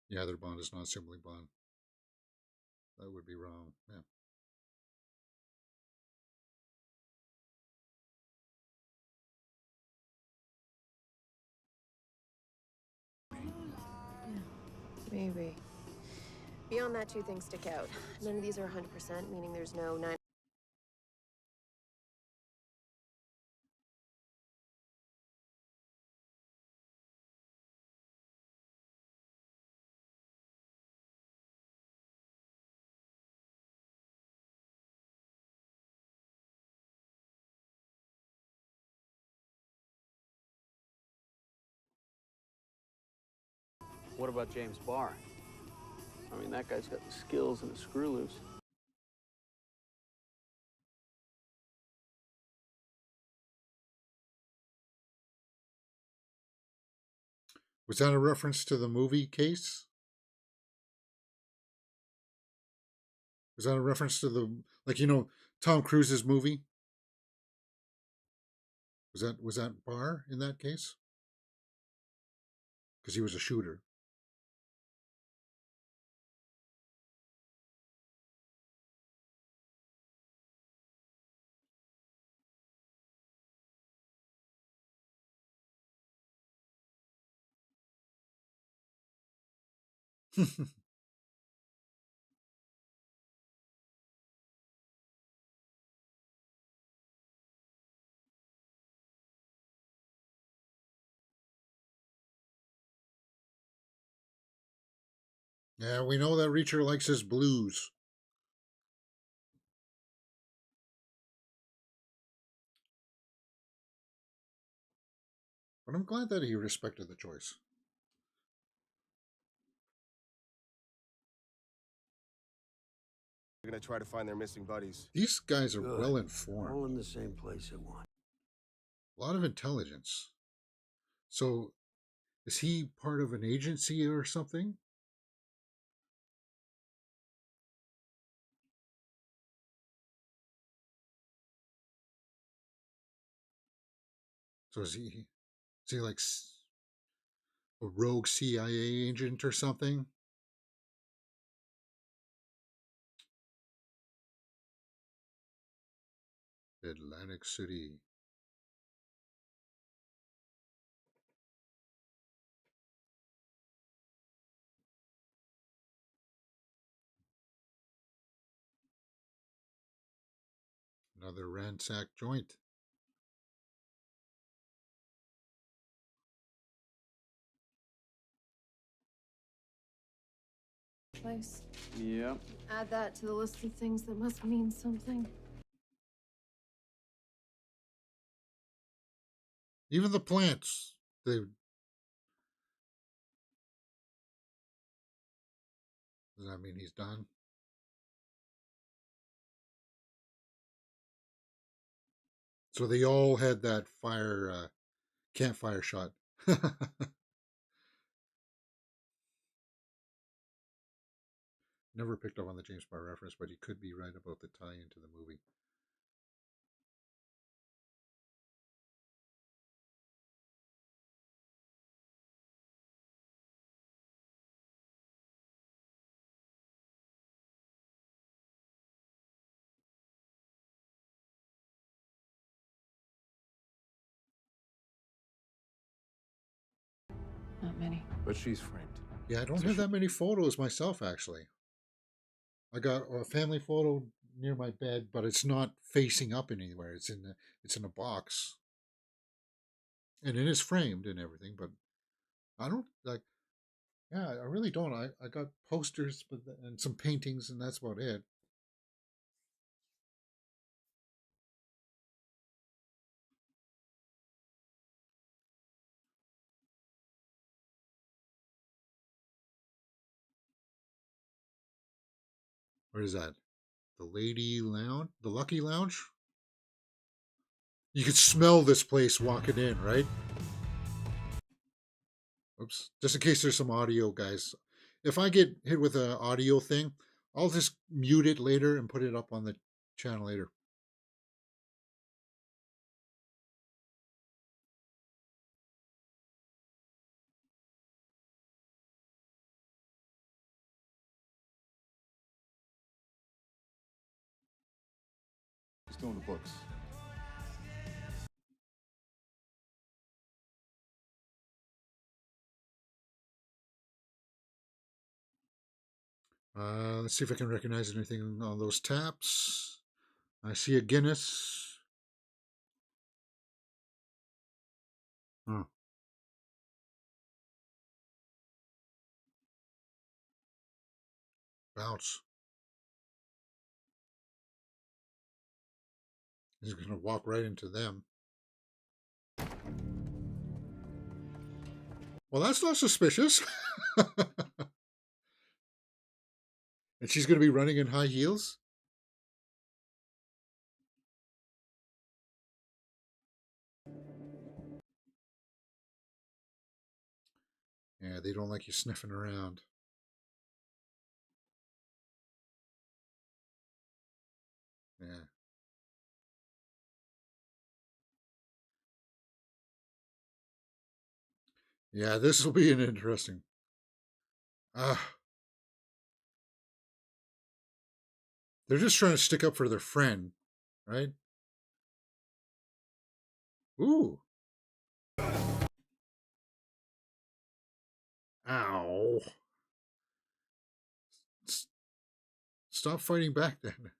S1: Yeah, their bond is not sibling bond. That would be wrong. Yeah.
S4: Maybe. Beyond that, two things stick out. None of these are 100%, meaning there's no 9.
S9: What about James Barr? I mean, that guy's got the skills and the screw loose.
S1: Was that a reference to the movie Case? Was that a reference to the Tom Cruise's movie? Was that Barr in that case? Because he was a shooter. Yeah, we know that Reacher likes his blues. But I'm glad that he respected the choice.
S11: We're gonna try to find their missing buddies.
S1: These guys are
S8: Good.
S1: well informed.
S8: All in the same place at once.
S1: A lot of intelligence. So, is he part of an agency or something? So is he like a rogue CIA agent or something? Atlantic City. Another ransack joint.
S4: Place.
S9: Yep.
S4: Add that to the list of things that must mean something.
S1: Even the plants. They. Does that mean he's done? So they all had that campfire shot. Never picked up on the James Bond reference, but he could be right about the tie into the movie.
S6: Not many.
S2: But she's framed.
S1: Yeah, I don't have that many photos myself, actually. I got a family photo near my bed, but it's not facing up anywhere. It's in a box, and it is framed and everything. But I don't like. Yeah, I really don't. I got posters, and some paintings, and that's about it. Where is that? The Lady Lounge, the Lucky Lounge. You could smell this place walking in, right? Oops. Just in case there's some audio, guys. If I get hit with an audio thing, I'll just mute it later and put it up on the channel later.
S2: He's doing the books.
S1: Let's see if I can recognize anything on those taps. I see a Guinness. Huh. Bounce. He's going to walk right into them. Well, that's not suspicious. And she's going to be running in high heels? Yeah, they don't like you sniffing around. Yeah. Yeah, this will be an interesting. They're just trying to stick up for their friend, right? Ooh. Ow. Stop fighting back then.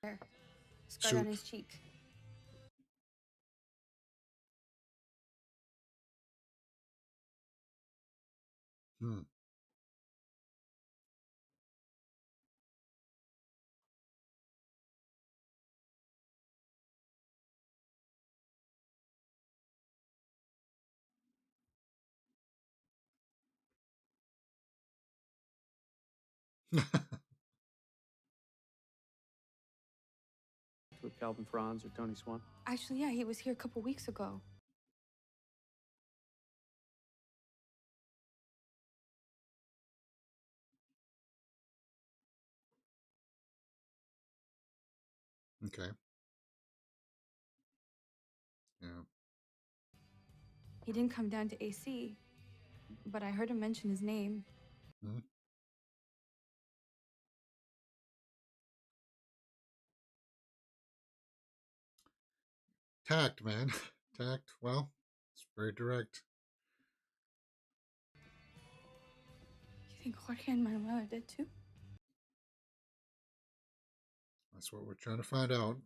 S6: There. Scar
S1: Suit.
S6: on his cheek.
S1: Hmm.
S9: With Calvin Franz or Tony Swan?
S6: Actually, yeah, he was here a couple weeks ago.
S1: Okay. Yeah.
S6: He didn't come down to AC, but I heard him mention his name.
S1: Hmm. Tact, man. Tact. Well, it's very direct.
S6: You think Jorge and Manuel are dead too?
S1: That's what we're trying to find out.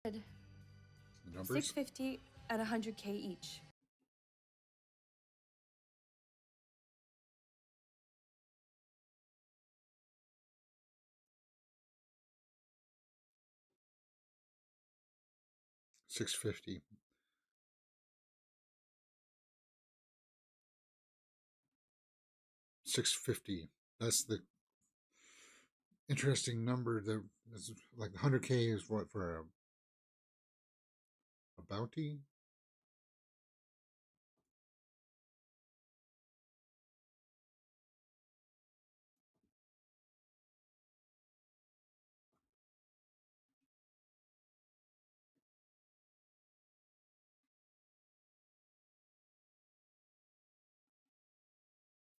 S1: The numbers.
S6: 650 at 100K each.
S1: $650. 650. That's the interesting number. That is like 100K is what for a bounty?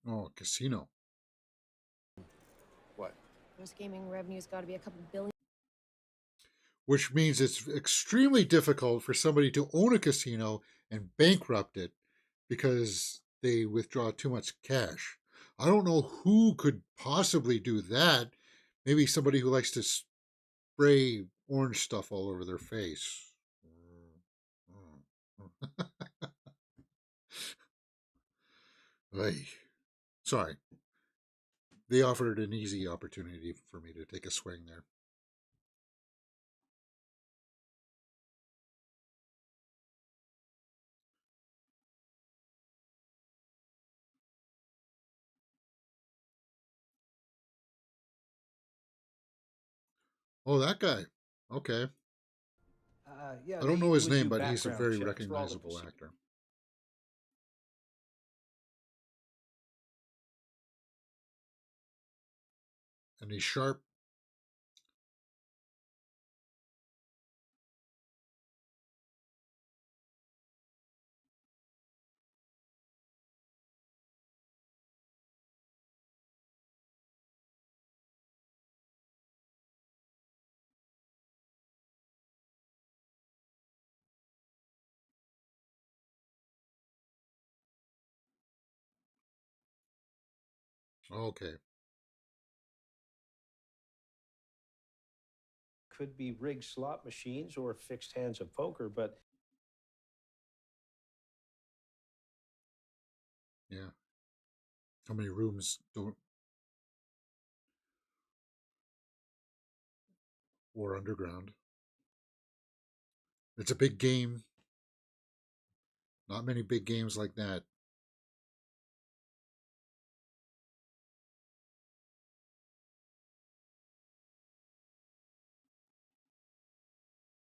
S1: Oh, casino.
S2: What?
S4: Gross gaming revenue's got to be a couple billion.
S1: Which means it's extremely difficult for somebody to own a casino and bankrupt it because they withdraw too much cash. I don't know who could possibly do that. Maybe somebody who likes to spray orange stuff all over their face. Ay. Sorry. They offered an easy opportunity for me to take a swing there. Oh, that guy. Okay.
S8: Yeah,
S1: I don't
S8: they
S1: know his
S8: would
S1: name,
S8: do
S1: but he's a
S8: background
S1: very
S8: checks for all the
S1: recognizable
S8: casinos.
S1: actor. And he's sharp. Okay.
S8: Could be rigged slot machines or fixed hands of poker, but
S1: Yeah. How many rooms don't or underground? It's a big game. Not many big games like that.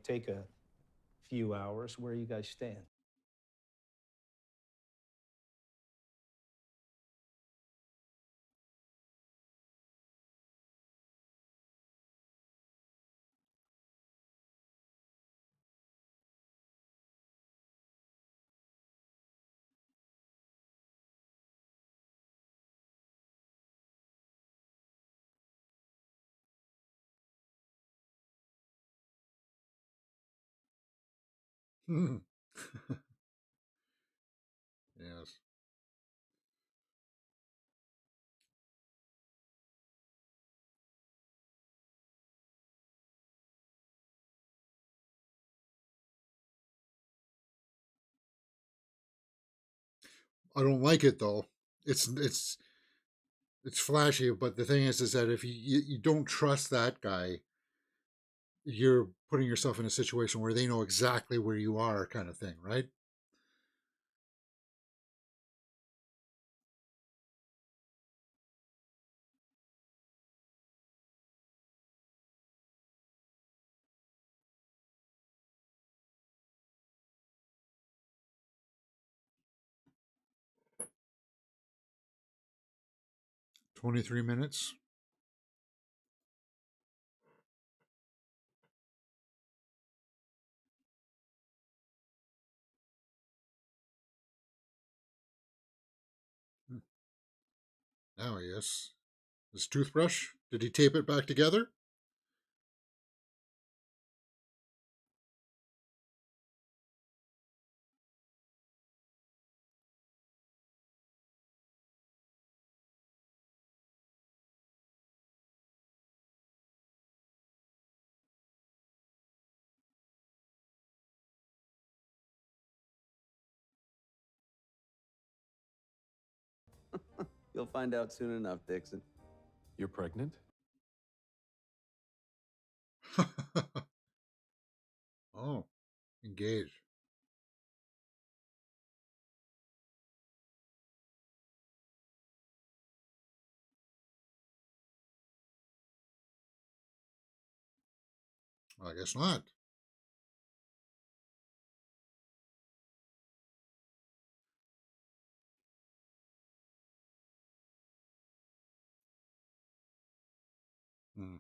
S8: take a few hours. Where you guys stand?
S1: Yes. I don't like it though. It's flashy, but the thing is that if you don't trust that guy, you're putting yourself in a situation where they know exactly where you are, kind of thing, right? $23. Now he is. His toothbrush. Did he tape it back together?
S9: You'll find out soon enough, Dixon.
S2: You're pregnant?
S1: Oh, engaged. I guess not. Hmm.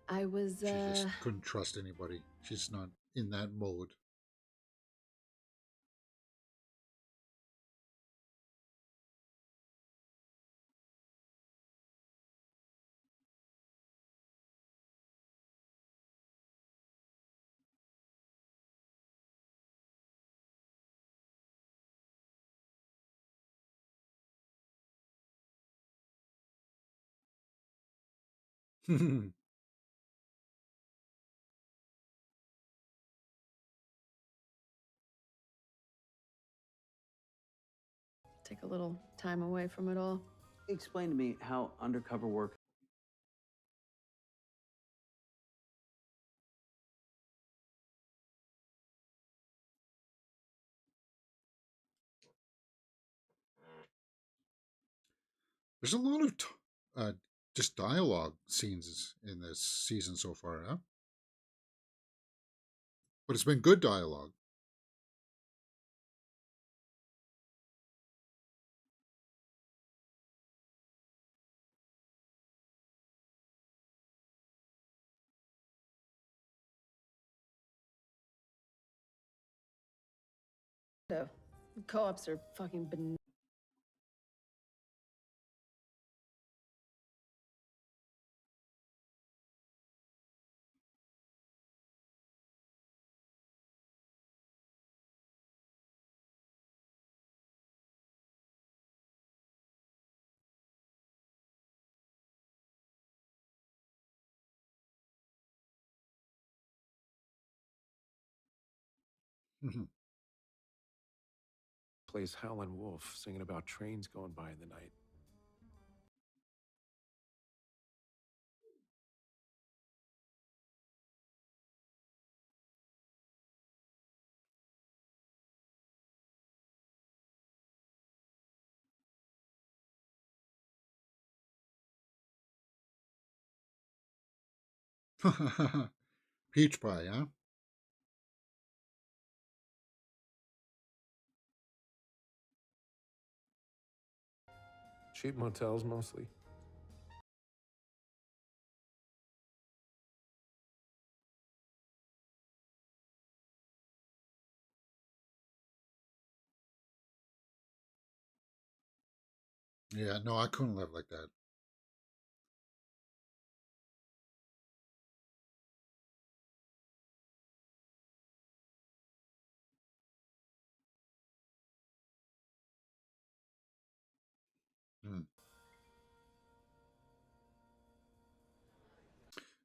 S4: I was,
S1: She just couldn't trust anybody. She's not in that mode.
S4: take a little time away from it all.
S9: Explain to me how undercover work.
S1: There's a lot of just dialogue scenes in this season so far, huh? But it's been good dialogue.
S4: The co-ops are fucking
S2: Plays Howlin' Wolf singing about trains going by in the night.
S1: Peach pie, huh?
S2: Cheap motels mostly.
S1: Yeah, no, I couldn't live like that. Hmm.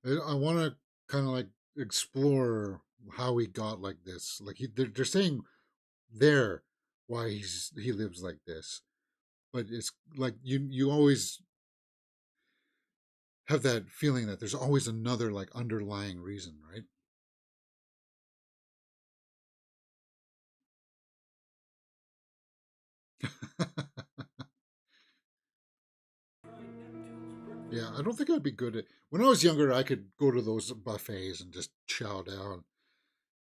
S1: I want to kind of like explore how he got like this. Like they're saying there why he lives like this, but it's like you always have that feeling that there's always another like underlying reason, right? Yeah, I don't think I'd be good at. When I was younger, I could go to those buffets and just chow down.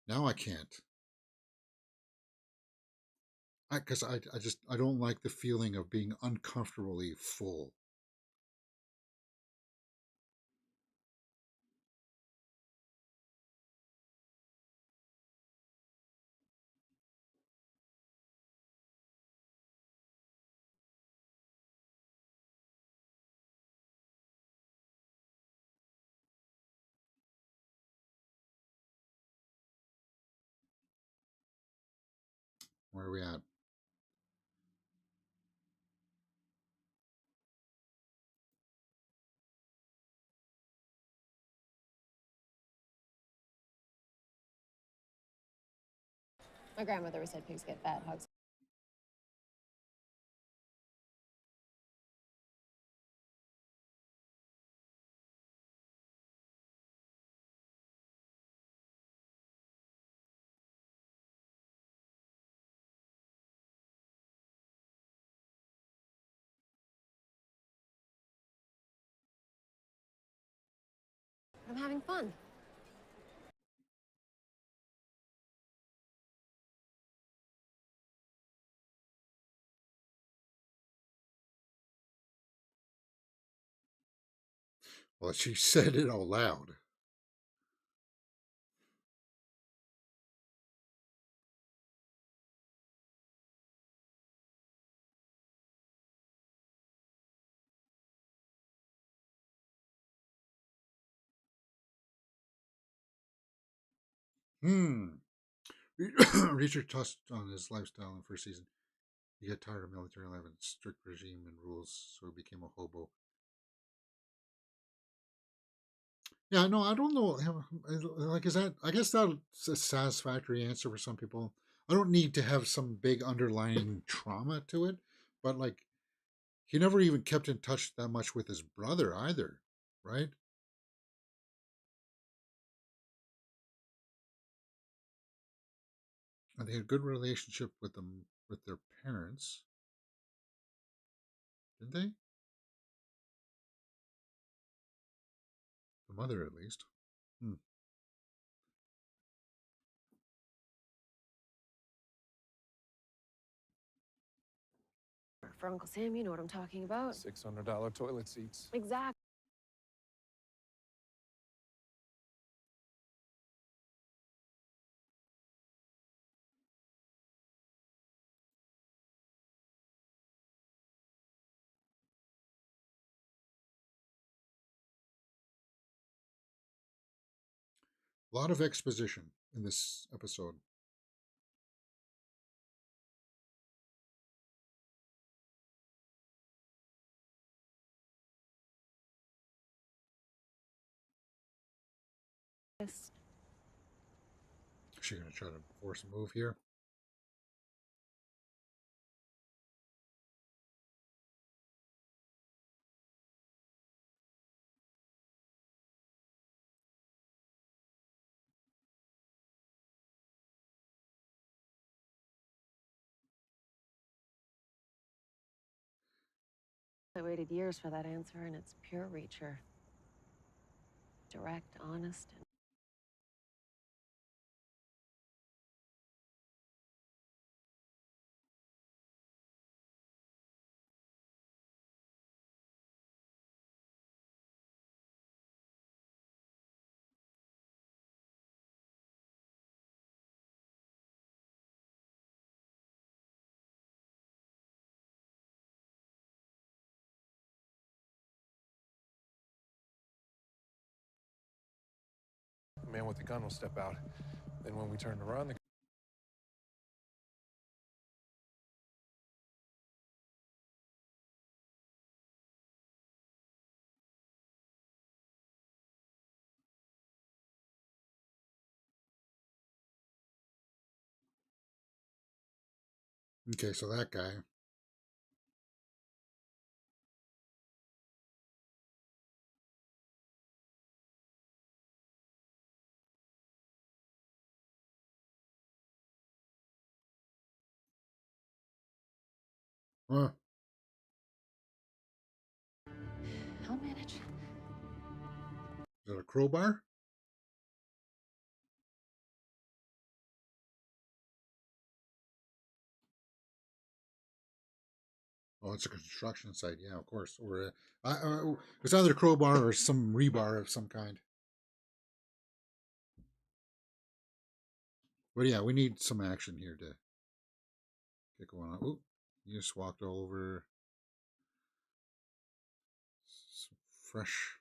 S1: Now I can't. Because I just I don't like the feeling of being uncomfortably full. Where are we at?
S4: My grandmother said pigs get fat, hogs. I'm having fun.
S1: Well, she said it out loud. Hmm. Richard touched on his lifestyle in the first season. He got tired of military life and strict regime and rules, so he became a hobo. Yeah, no, I don't know. Like, is that? I guess that's a satisfactory answer for some people. I don't need to have some big underlying trauma to it, but like, he never even kept in touch that much with his brother either, right? And they had a good relationship with them with their parents, didn't they? The mother, at least. Hmm.
S4: For Uncle Sam, you know what I'm talking about.
S2: $600 toilet seats.
S4: Exactly.
S1: A lot of exposition in this episode.
S4: Yes.
S1: Is she gonna try to force a move here?
S4: I waited years for that answer, and it's pure Reacher. Direct, honest, and
S2: The man with the gun will step out. Then when we turn to run, the
S1: Okay, so that guy. Huh.
S6: I'll manage.
S1: Is it a crowbar? Oh, it's a construction site. Yeah, of course. Or it's either a crowbar or some rebar of some kind. But yeah, we need some action here to get going on. Ooh, you just walked all over some fresh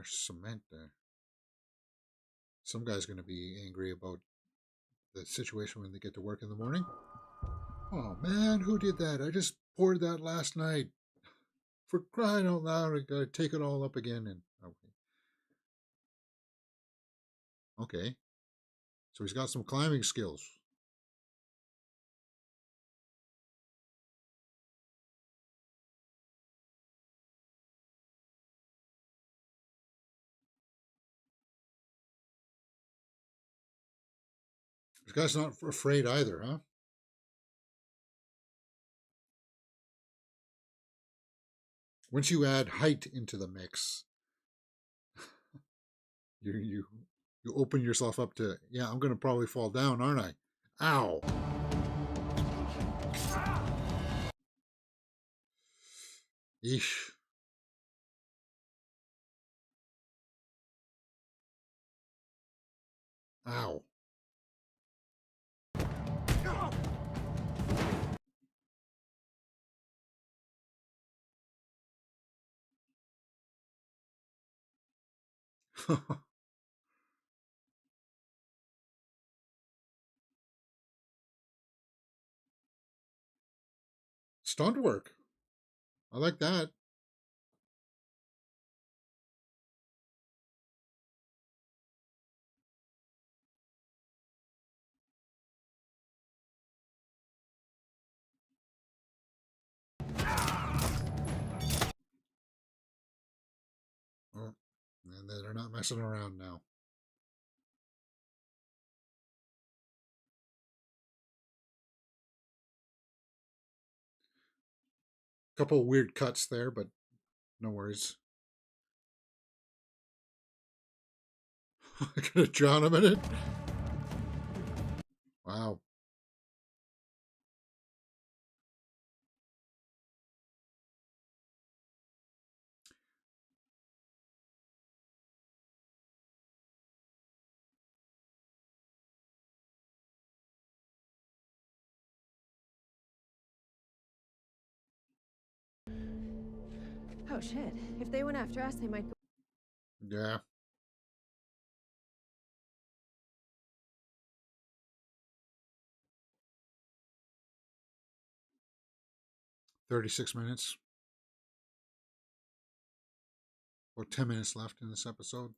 S1: cement there. Some guy's going to be angry about the situation when they get to work in the morning. Oh man, who did that? I just poured that last night. For crying out loud, I gotta take it all up again. And okay, so he's got some climbing skills. This guy's not afraid either, huh? Once you add height into the mix, you open yourself up to, yeah, I'm gonna probably fall down, aren't I? Ow. Yeesh. Ow. Stunt work. I like that. Oh, and they're not messing around now. Couple weird cuts there, but no worries. Gonna drown him in it. Wow.
S4: Oh shit. If they went after us, they might go.
S1: Yeah. $36 minutes. About 10 minutes left in this episode.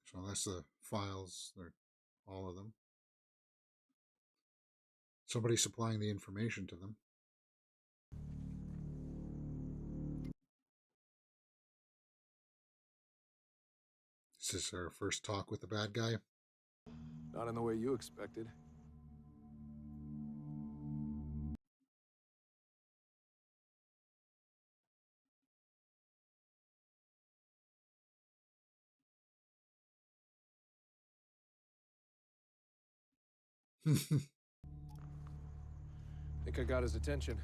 S1: So that's the files. They're all of them. Somebody supplying the information to them. This is our first talk with the bad guy.
S2: not in the way you expected. Think I got his attention.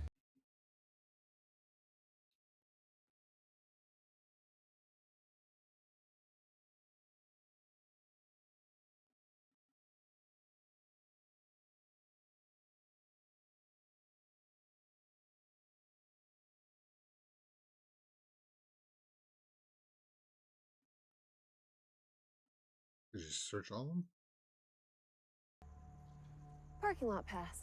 S1: Did you search all of them?
S4: Parking lot pass.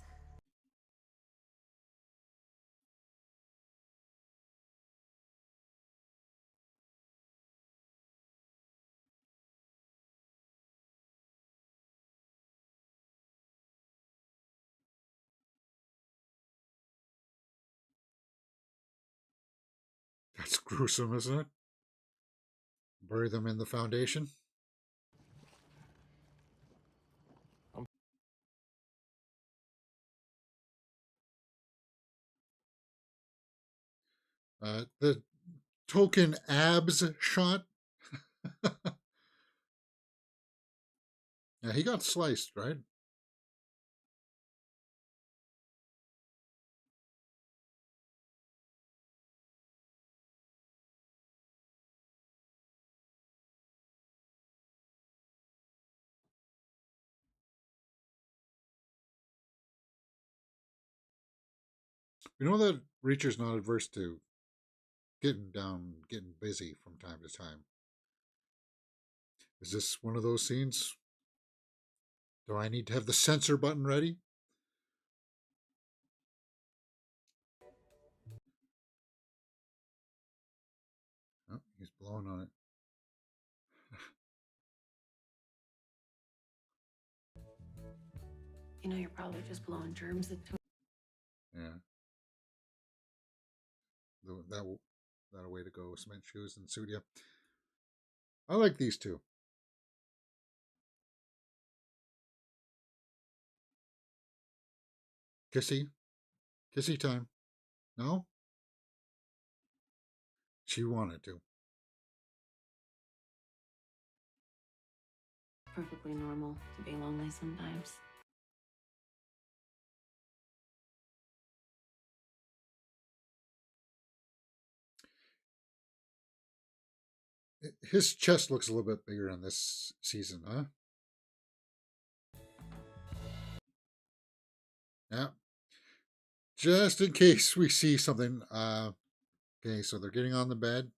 S1: That's gruesome, isn't it? Bury them in the foundation. The token abs shot. Yeah, he got sliced, right? You know that Reacher's not adverse to getting busy from time to time. Is this one of those scenes? Do I need to have the censor button ready? Oh, he's blowing on it.
S4: You know, you're probably just blowing germs into.
S1: Yeah. That a way to go. Cement shoes and suit. Yeah. I like these two. Kissy. Kissy time. No? She wanted to.
S4: Perfectly normal to be lonely sometimes.
S1: His chest looks a little bit bigger in this season, huh? Yeah. Just in case we see something. Okay, so they're getting on the bed.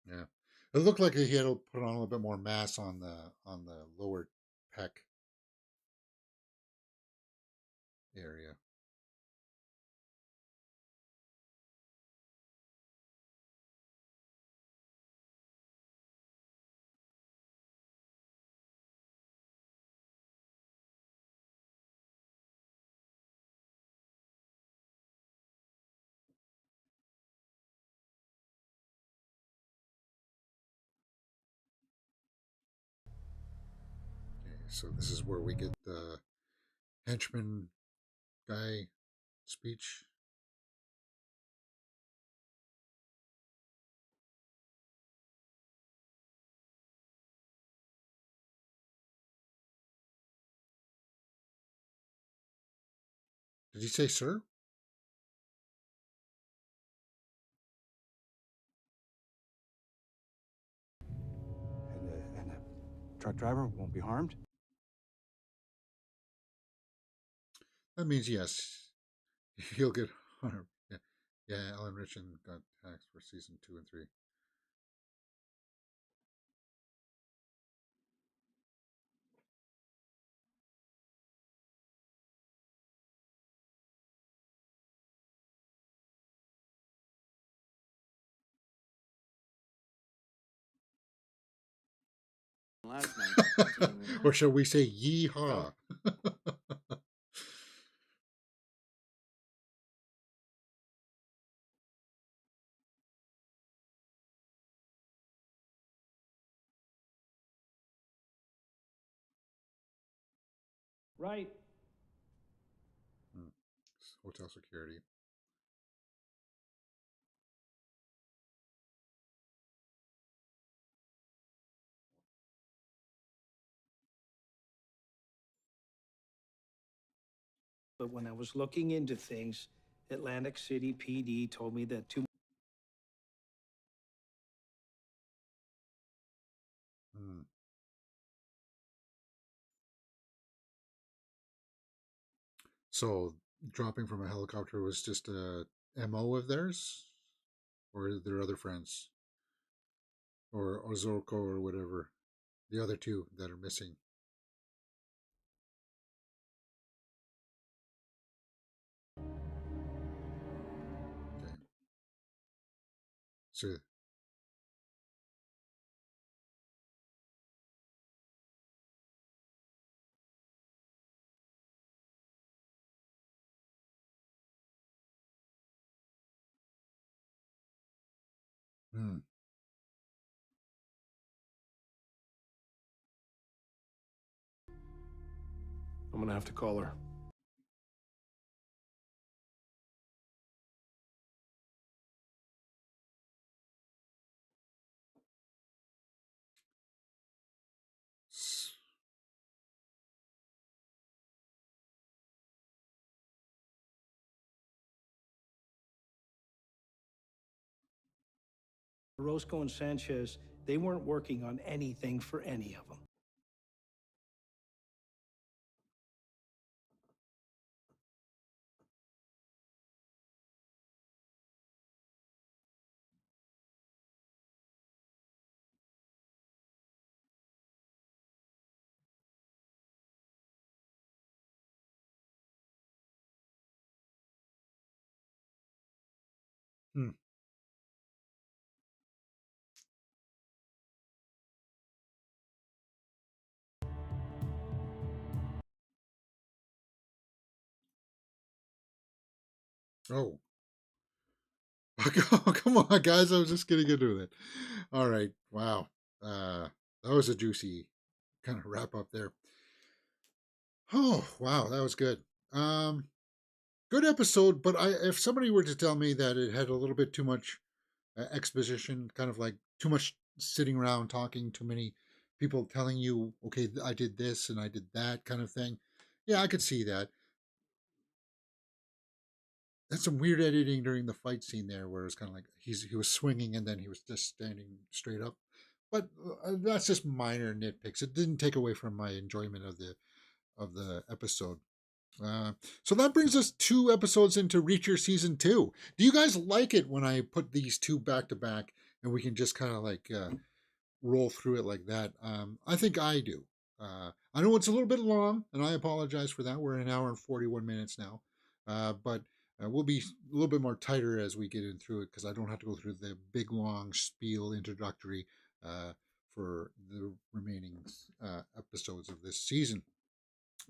S1: Yeah. It looked like he had to put on a little bit more mass on the lower pec area. Okay, so this is where we get the henchman guy speech. Did he say sir?
S10: And the truck driver won't be harmed?
S1: That means yes. He'll get harmed. Yeah. Yeah, Alan Richardson got taxed for season 2 and 3.
S9: Last night.
S1: Or shall we say yeehaw?
S8: Right.
S1: Hotel security.
S5: But when I was looking into things, Atlantic City PD told me that two
S1: Hmm. So dropping from a helicopter was just a MO of theirs? Or their other friends? Or Ozorko or whatever. The other two that are missing. Okay. So hmm.
S2: I'm gonna have to call her.
S5: Roscoe and Sanchez, they weren't working on anything for any of them.
S1: Hmm. Oh. Come on, guys. I was just getting into it. All right. Wow. That was a juicy kind of wrap up there. Oh, wow. That was good. Um, Good episode, but if somebody were to tell me that it had a little bit too much exposition, kind of like too much sitting around talking, too many people telling you, okay, I did this and I did that kind of thing. Yeah, I could see that. That's some weird editing during the fight scene there, where it's kind of like he was swinging and then he was just standing straight up. But that's just minor nitpicks. It didn't take away from my enjoyment of the episode. Uh, so that brings us 2 episodes into Reacher season 2. Do you guys like it when I put these two back to back and we can just kind of like roll through it like that? I think I do. I know it's a little bit long, and I apologize for that. We're at an hour and 41 minutes now, but we'll be a little bit more tighter as we get in through it because I don't have to go through the big long spiel introductory for the remaining episodes of this season.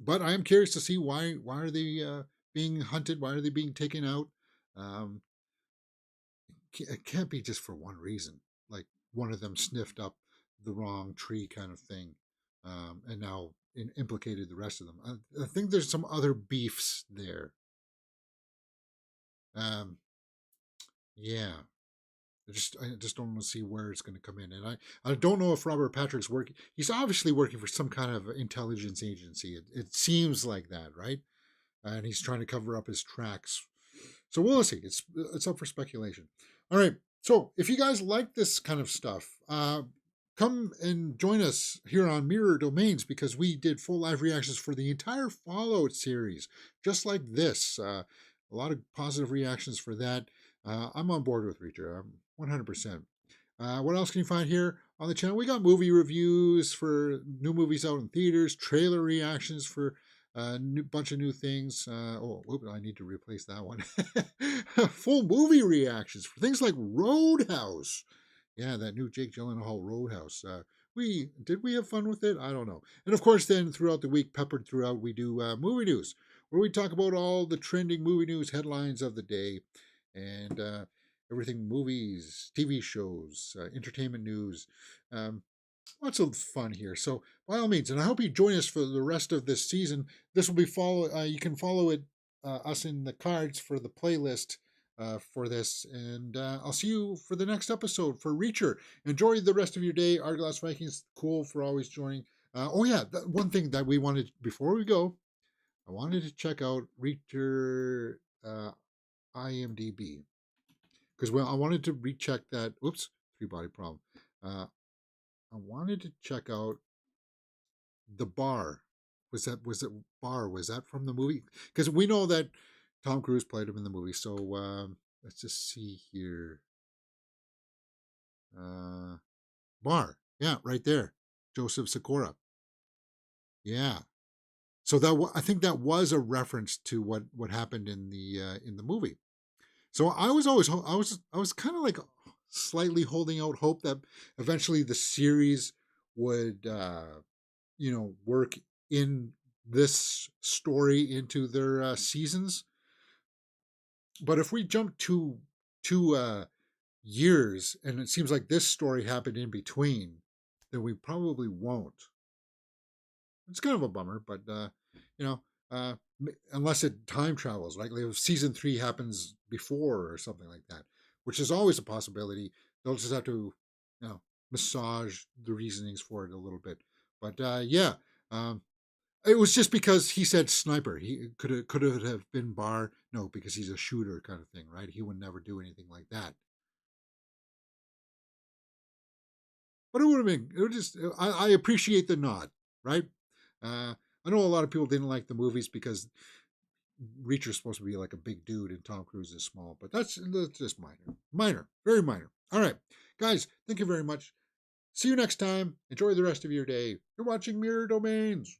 S1: But I am curious to see why are they being hunted? Why are they being taken out? Um, it can't be just for one reason. Like one of them sniffed up the wrong tree, kind of thing, and now implicated the rest of them. I think there's some other beefs there. Um, yeah, I just don't want to see where it's going to come in, and I don't know if Robert Patrick's working. He's obviously working for some kind of intelligence agency. It seems like that, right? And he's trying to cover up his tracks. So we'll see. It's up for speculation. All right. So if you guys like this kind of stuff, come and join us here on Mirror Domains because we did full live reactions for the entire Fallout series, just like this. A lot of positive reactions for that. I'm on board with Reacher. I'm 100%. What else can you find here on the channel? We got movie reviews for new movies out in theaters, trailer reactions for a bunch of new things. I need to replace that one. Full movie reactions for things like Roadhouse. Yeah, that new Jake Gyllenhaal Roadhouse. We have fun with it? I don't know. And of course, then throughout the week, peppered throughout, we do movie news, where we talk about all the trending movie news headlines of the day, and everything movies, TV shows, entertainment news. Lots of fun here. So by all means, and I hope you join us for the rest of this season. This will be follow. You can follow it us in the cards for the playlist for this, and I'll see you for the next episode for Reacher. Enjoy the rest of your day. Arglass Vikings, cool for always joining. Oh yeah, one thing that we wanted before we go, I wanted to check out Reacher IMDb because I wanted to recheck that. Oops, 3 body problem. I wanted to check out the bar Was it Barr? Was that from the movie? Because we know that Tom Cruise played him in the movie. So let's just see here. Barr, yeah, right there, Joseph Sikora. Yeah. So I think that was a reference to what happened in the movie. So I was kind of like slightly holding out hope that eventually the series would work in this story into their seasons. But if we jump to 2 years and it seems like this story happened in between, then we probably won't. It's kind of a bummer, but unless it time travels, like if season 3 happens before or something like that, which is always a possibility. They'll just have to, massage the reasonings for it a little bit. But it was just because he said sniper. He could it have been Barr? No, because he's a shooter kind of thing, right? He would never do anything like that. But it would have been. It would just. I appreciate the nod, right? I know a lot of people didn't like the movies because Reacher's supposed to be like a big dude and Tom Cruise is small, but that's just minor, very minor. All right, guys, thank you very much. See you next time. Enjoy the rest of your day. You're watching Mirror Domains.